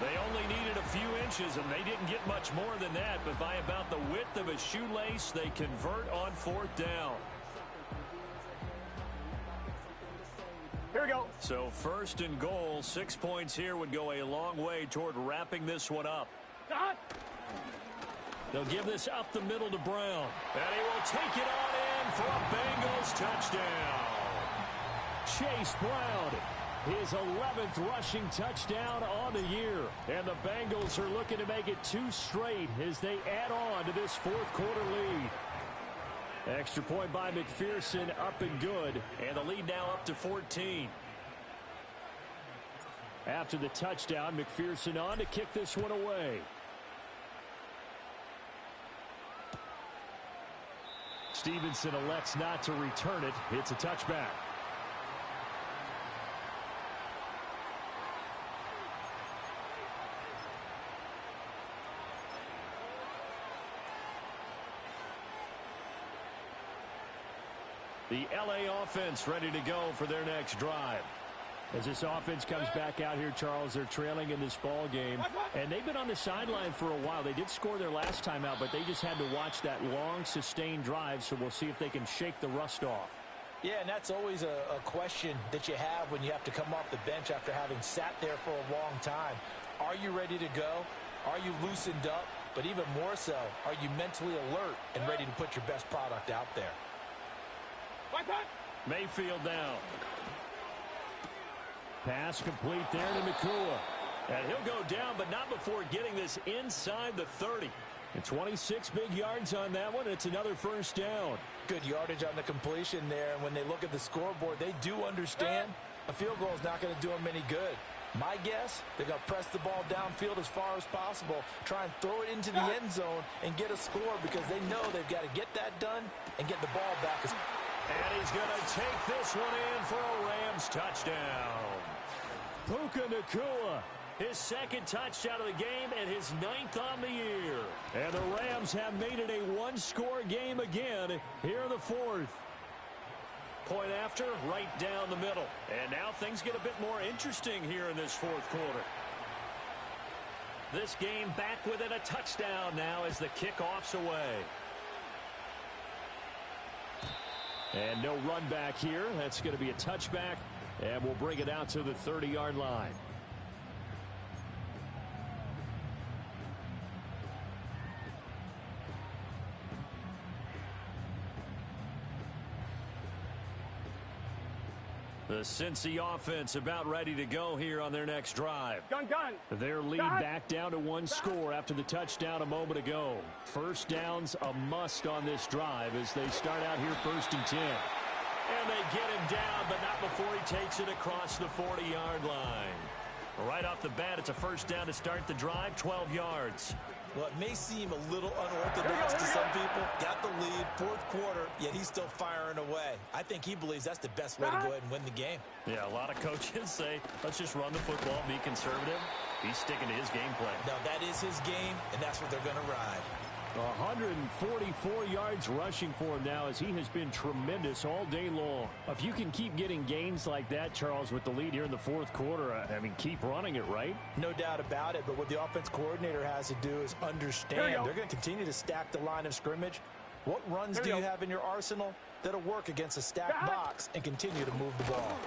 They only needed a few inches, and they didn't get much more than that. But by about the width of a shoelace, they convert on 4th down. Here we go. So 1st and goal, 6 points here would go a long way toward wrapping this one up. Cut! They'll give this up the middle to Brown. And he will take it on in for a Bengals touchdown. Chase Brown, his 11th rushing touchdown on the year. And the Bengals are looking to make it 2 straight as they add on to this 4th quarter lead. Extra point by McPherson, up and good. And the lead now up to 14. After the touchdown, McPherson on to kick this one away. Stevenson elects not to return it. It's a touchback. The LA offense ready to go for their next drive. As this offense comes back out here, Charles, they're trailing in this ball game. And they've been on the sideline for a while. They did score their last time out, but they just had to watch that long, sustained drive. So we'll see if they can shake the rust off. Yeah, and that's always a question that you have when you have to come off the bench after having sat there for a long time. Are you ready to go? Are you loosened up? But even more so, are you mentally alert and ready to put your best product out there? Mayfield down. Pass complete there to Nakua. And he'll go down, but not before getting this inside the 30. And 26 big yards on that one. It's another 1st down. Good yardage on the completion there. And when they look at the scoreboard, they do understand a field goal is not going to do them any good. My guess, they're going to press the ball downfield as far as possible, try and throw it into the end zone and get a score because they know they've got to get that done and get the ball back. And he's going to take this one in for a Rams touchdown. Puka Nakua, his 2nd touchdown of the game and his 9th on the year. And the Rams have made it a 1-score game again here in the 4th. Point after, right down the middle. And now things get a bit more interesting here in this 4th quarter. This game back within a touchdown now as the kickoff's away. And no run back here. That's going to be a touchback. And we'll bring it out to the 30-yard line. The Cincy offense about ready to go here on their next drive. Gun. Their lead back down to 1 score after the touchdown a moment ago. 1st down's a must on this drive as they start out here 1st and 10. And they get him down, but not before he takes it across the 40-yard line. Right off the bat, it's a 1st down to start the drive, 12 yards. Well, it may seem a little unorthodox to some people. Got the lead, 4th quarter, yet he's still firing away. I think he believes that's the best way to go ahead and win the game. Yeah, a lot of coaches say, let's just run the football, be conservative. He's sticking to his game plan. No, that is his game, and that's what they're going to ride. 144 yards rushing for him now as he has been tremendous all day long. If you can keep getting gains like that, Charles, with the lead here in the 4th quarter, I mean, keep running it, right? No doubt about it, but what the offense coordinator has to do is understand they're going to continue to stack the line of scrimmage. What runs do you have in your arsenal that'll work against a stacked box and continue to move the ball?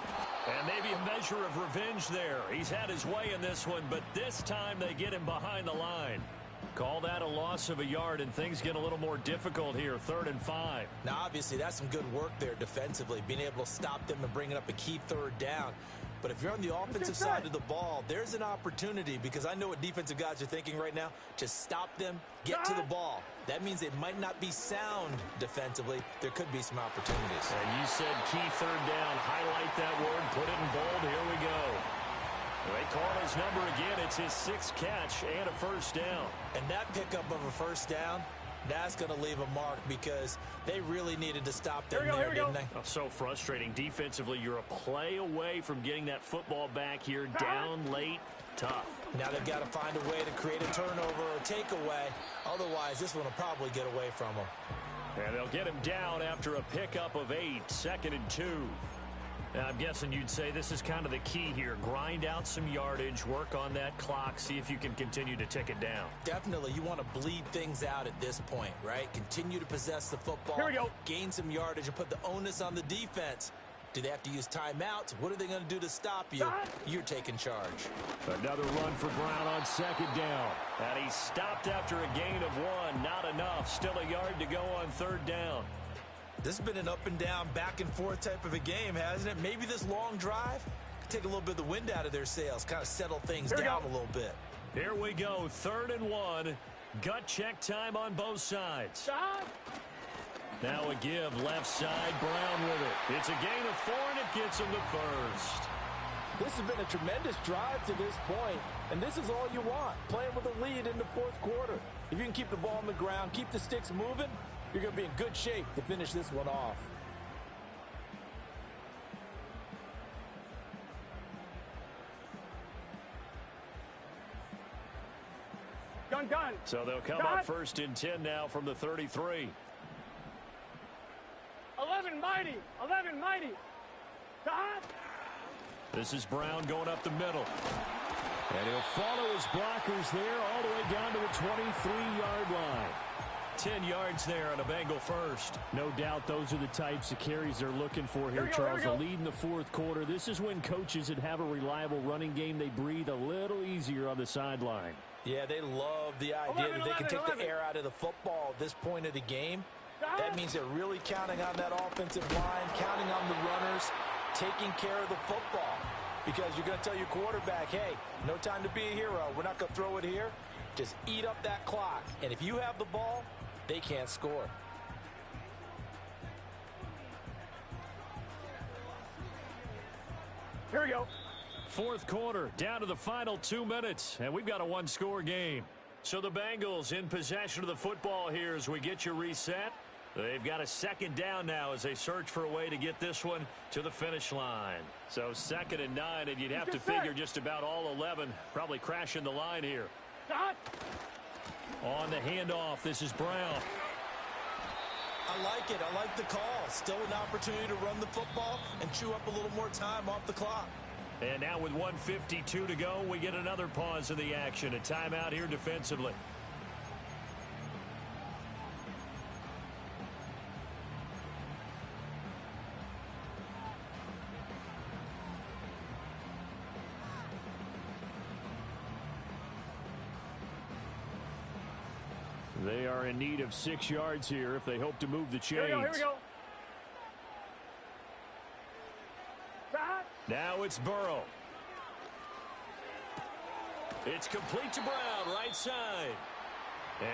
And maybe a measure of revenge there. He's had his way in this one, but this time they get him behind the line. Call that a loss of a yard, and things get a little more difficult here, 3rd and 5. Now, obviously, that's some good work there defensively, being able to stop them and bringing up a key 3rd down. But if you're on the offensive side of the ball, there's an opportunity, because I know what defensive guys are thinking right now. Just stop them, get to the ball. That means they might not be sound defensively. There could be some opportunities. And you said key third down. Highlight that word. Put it in bold. Here we go. They call his number again. It's his 6th catch and a first down. And that pickup of a first down, that's going to leave a mark, because they really needed to stop them there, didn't they? Oh, so frustrating. Defensively, you're a play away from getting that football back here. Down late, tough. Now they've got to find a way to create a turnover or takeaway. Otherwise, this one will probably get away from them. And they'll get him down after a pickup of 8, 2nd and 2. Now, I'm guessing you'd say this is kind of the key here. Grind out some yardage, work on that clock, see if you can continue to tick it down. Definitely. You want to bleed things out at this point, right? Continue to possess the football. Here we go. Gain some yardage and put the onus on the defense. Do they have to use timeouts? What are they going to do to stop you? You're taking charge. Another run for Brown on 2nd down. And he stopped after a gain of 1. Not enough. Still a yard to go on 3rd down. This has been an up and down, back and forth type of a game, hasn't it? Maybe this long drive could take a little bit of the wind out of their sails, kind of settle things down a little bit. Here we go, 3rd and 1. Gut check time on both sides. Stop. Now a give, left side, Brown with it. It's a gain of 4, and it gets him to first. This has been a tremendous drive to this point, and this is all you want, playing with a lead in the 4th quarter. If you can keep the ball on the ground, keep the sticks moving, you're going to be in good shape to finish this one off. Gun. So they'll come up 1st and 10 now from the 33. 11 mighty. Stop. This is Brown going up the middle. And he'll follow his blockers there all the way down to the 23-yard line. 10 yards there on a Bengal first. No doubt those are the types of carries they're looking for here, Charles. The lead in the 4th quarter. This is when coaches that have a reliable running game, they breathe a little easier on the sideline. Yeah, they love the idea that they can take the air out of the football at this point of the game. That means they're really counting on that offensive line, counting on the runners, taking care of the football. Because you're going to tell your quarterback, hey, no time to be a hero. We're not going to throw it here. Just eat up that clock. And if you have the ball, they can't score. Here we go. 4th quarter, down to the final 2 minutes, and we've got a 1-score game. So the Bengals in possession of the football here as we get you reset. They've got a 2nd down now as they search for a way to get this one to the finish line. So 2nd and 9, and you'd have to figure just about all 11 probably crashing the line here. Stop. On the handoff, this is Brown. I like it. I like the call. Still an opportunity to run the football and chew up a little more time off the clock. And now with 1:52 to go, we get another pause in the action. A timeout here defensively. They are in need of 6 yards here if they hope to move the chains. Here we go. Now it's Burrow. It's complete to Brown, right side.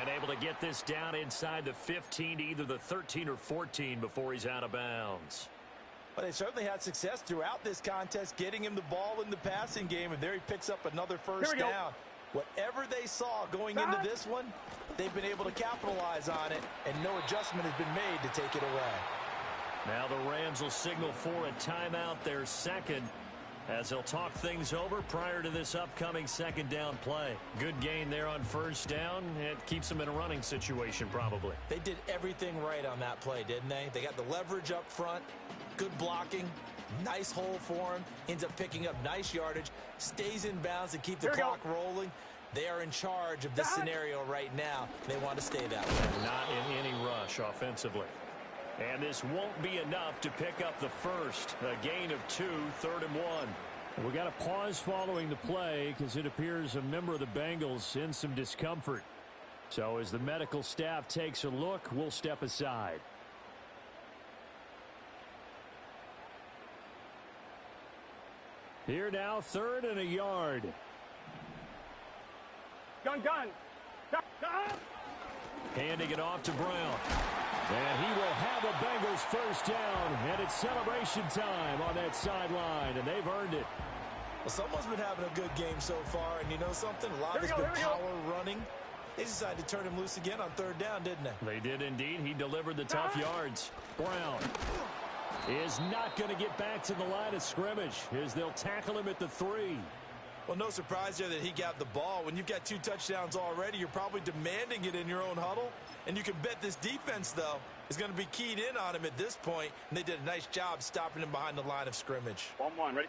And able to get this down inside the 15 to either the 13 or 14 before he's out of bounds. Well, they certainly had success throughout this contest, getting him the ball in the passing game, and there he picks up another first down. Whatever they saw going into this one, they've been able to capitalize on it, and no adjustment has been made to take it away. Now the Rams will signal for a timeout, their 2nd, as they'll talk things over prior to this upcoming 2nd down play. Good gain there on 1st down. It keeps them in a running situation probably. They did everything right on that play, didn't they? They got the leverage up front, good blocking, nice hole for him, ends up picking up nice yardage, stays in bounds to keep the clock rolling. They are in charge of this scenario right now. They want to stay that way. Not in any rush offensively. And this won't be enough to pick up the first. A gain of 2, 3rd and 1. We got a pause following the play because it appears a member of the Bengals in some discomfort. So as the medical staff takes a look, we'll step aside. Here now, 3rd and a yard. Gun. Handing it off to Brown. And he will have a Bengals first down. And it's celebration time on that sideline. And they've earned it. Well, someone's been having a good game so far. And you know something? A lot has been power running. They decided to turn him loose again on 3rd down, didn't they? They did indeed. He delivered the tough yards. Brown is not going to get back to the line of scrimmage as they'll tackle him at the 3. Well, no surprise there that he got the ball. When you've got 2 touchdowns already, you're probably demanding it in your own huddle. And you can bet this defense, though, is going to be keyed in on him at this point. And they did a nice job stopping him behind the line of scrimmage. 1-1, ready?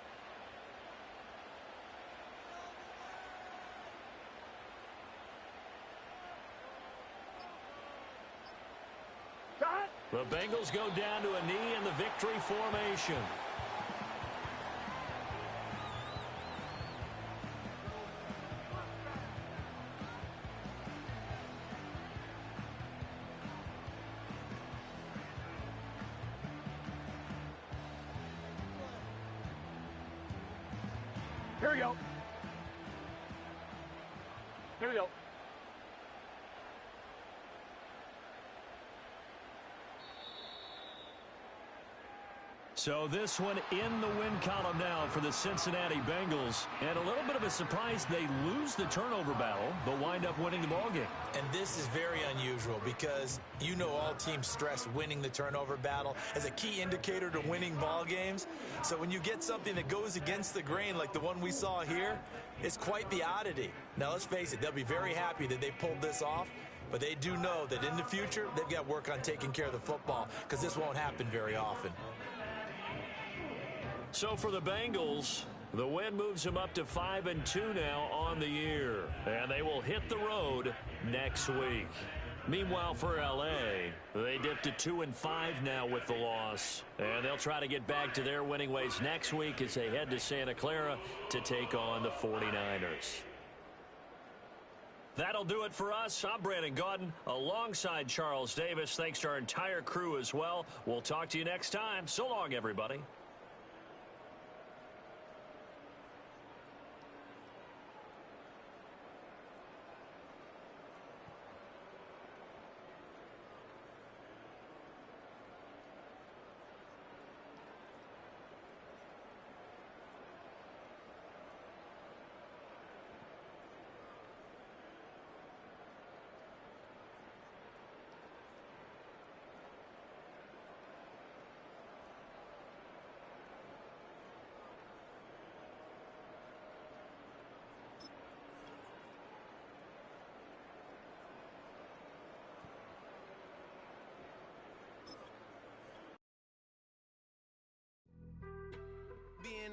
The Bengals go down to a knee in the victory formation. Here we go. Here we go. So this one in the win column now for the Cincinnati Bengals. And a little bit of a surprise, they lose the turnover battle, but wind up winning the ballgame. And this is very unusual because you know all teams stress winning the turnover battle as a key indicator to winning ball games. So when you get something that goes against the grain like the one we saw here, it's quite the oddity. Now let's face it, they'll be very happy that they pulled this off. But they do know that in the future, they've got work on taking care of the football because this won't happen very often. So for the Bengals, the win moves them up to 5-2 now on the year. And they will hit the road next week. Meanwhile, for L.A., they dipped to 2-5 now with the loss. And they'll try to get back to their winning ways next week as they head to Santa Clara to take on the 49ers. That'll do it for us. I'm Brandon Gaudin alongside Charles Davis. Thanks to our entire crew as well. We'll talk to you next time. So long, everybody.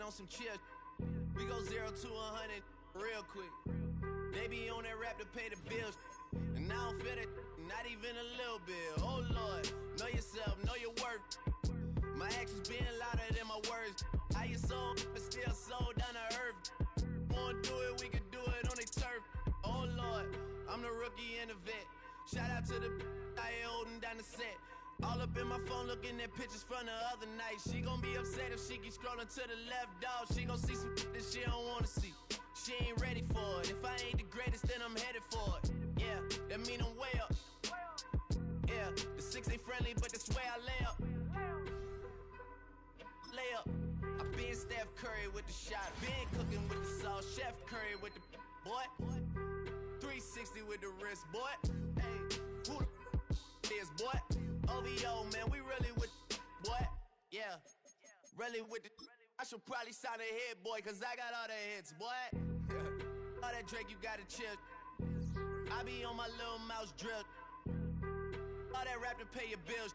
On some chill, we go 0 to 100 real quick. They be on that rap to pay the bills, and I don't feel it, not even a little bit. Oh Lord, know yourself, know your worth. My actions being louder than my words. How you soul, but still sold down to earth. Wanna do it, we could do it on the turf. Oh Lord, I'm the rookie and the vet. Shout out to the I ain't holding down the set. All up in my phone looking at pictures from the other night. She gon' be upset if she keep scrolling to the left, dog. She gon' see some that she don't wanna see. She ain't ready for it. If I ain't the greatest, then I'm headed for it. Yeah, that mean I'm way up. Yeah, the 6 ain't friendly, but that's where I lay up. Lay up. I been Steph Curry with the shot. Been cooking with the sauce. Chef Curry with the boy. 360 with the wrist, boy. Hey, who the is, boy? OVO, man, we really with boy. Yeah, really with the. I should probably sign a hit, boy, cause I got all the hits, boy. All that Drake, you gotta chill. I be on my little mouse drill. All that rap to pay your bills.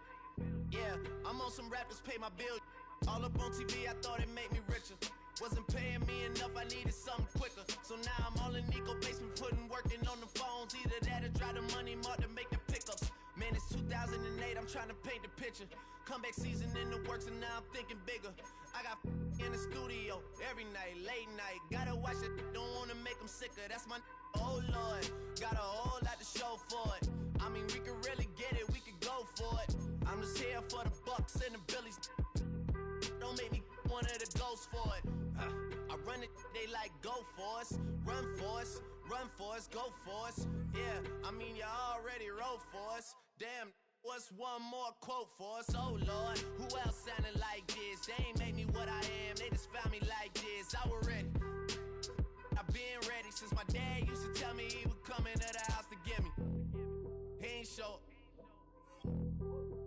Yeah, I'm on some rappers pay my bills. All up on TV, I thought it made me richer. Wasn't paying me enough, I needed something quicker. So now I'm all in Nico basement, working on the phones. Either that or drive the money mark to make the pickups. Man, it's 2008, I'm trying to paint the picture. Comeback season in the works and now I'm thinking bigger. I got in the studio every night, late night. Gotta watch it, don't wanna make them sicker. That's my oh Lord, got a whole lot to show for it. I mean, we could really get it, we could go for it. I'm just here for the Bucks and the Billies. Don't make me one of the ghosts for it. I run it, they like go for us, run for us, run for us, go for us. Yeah, I mean you already wrote for us. Damn, what's one more quote for us? Oh Lord, who else sounded like this? They ain't made me what I am, they just found me like this. I was ready, I've been ready since my dad used to tell me he would come into the house to get me. He ain't show up.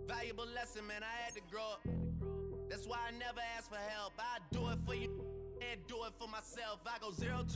Valuable lesson, man, I had to grow up. That's why I never ask for help. I do it for you and do it for myself. I go 0 to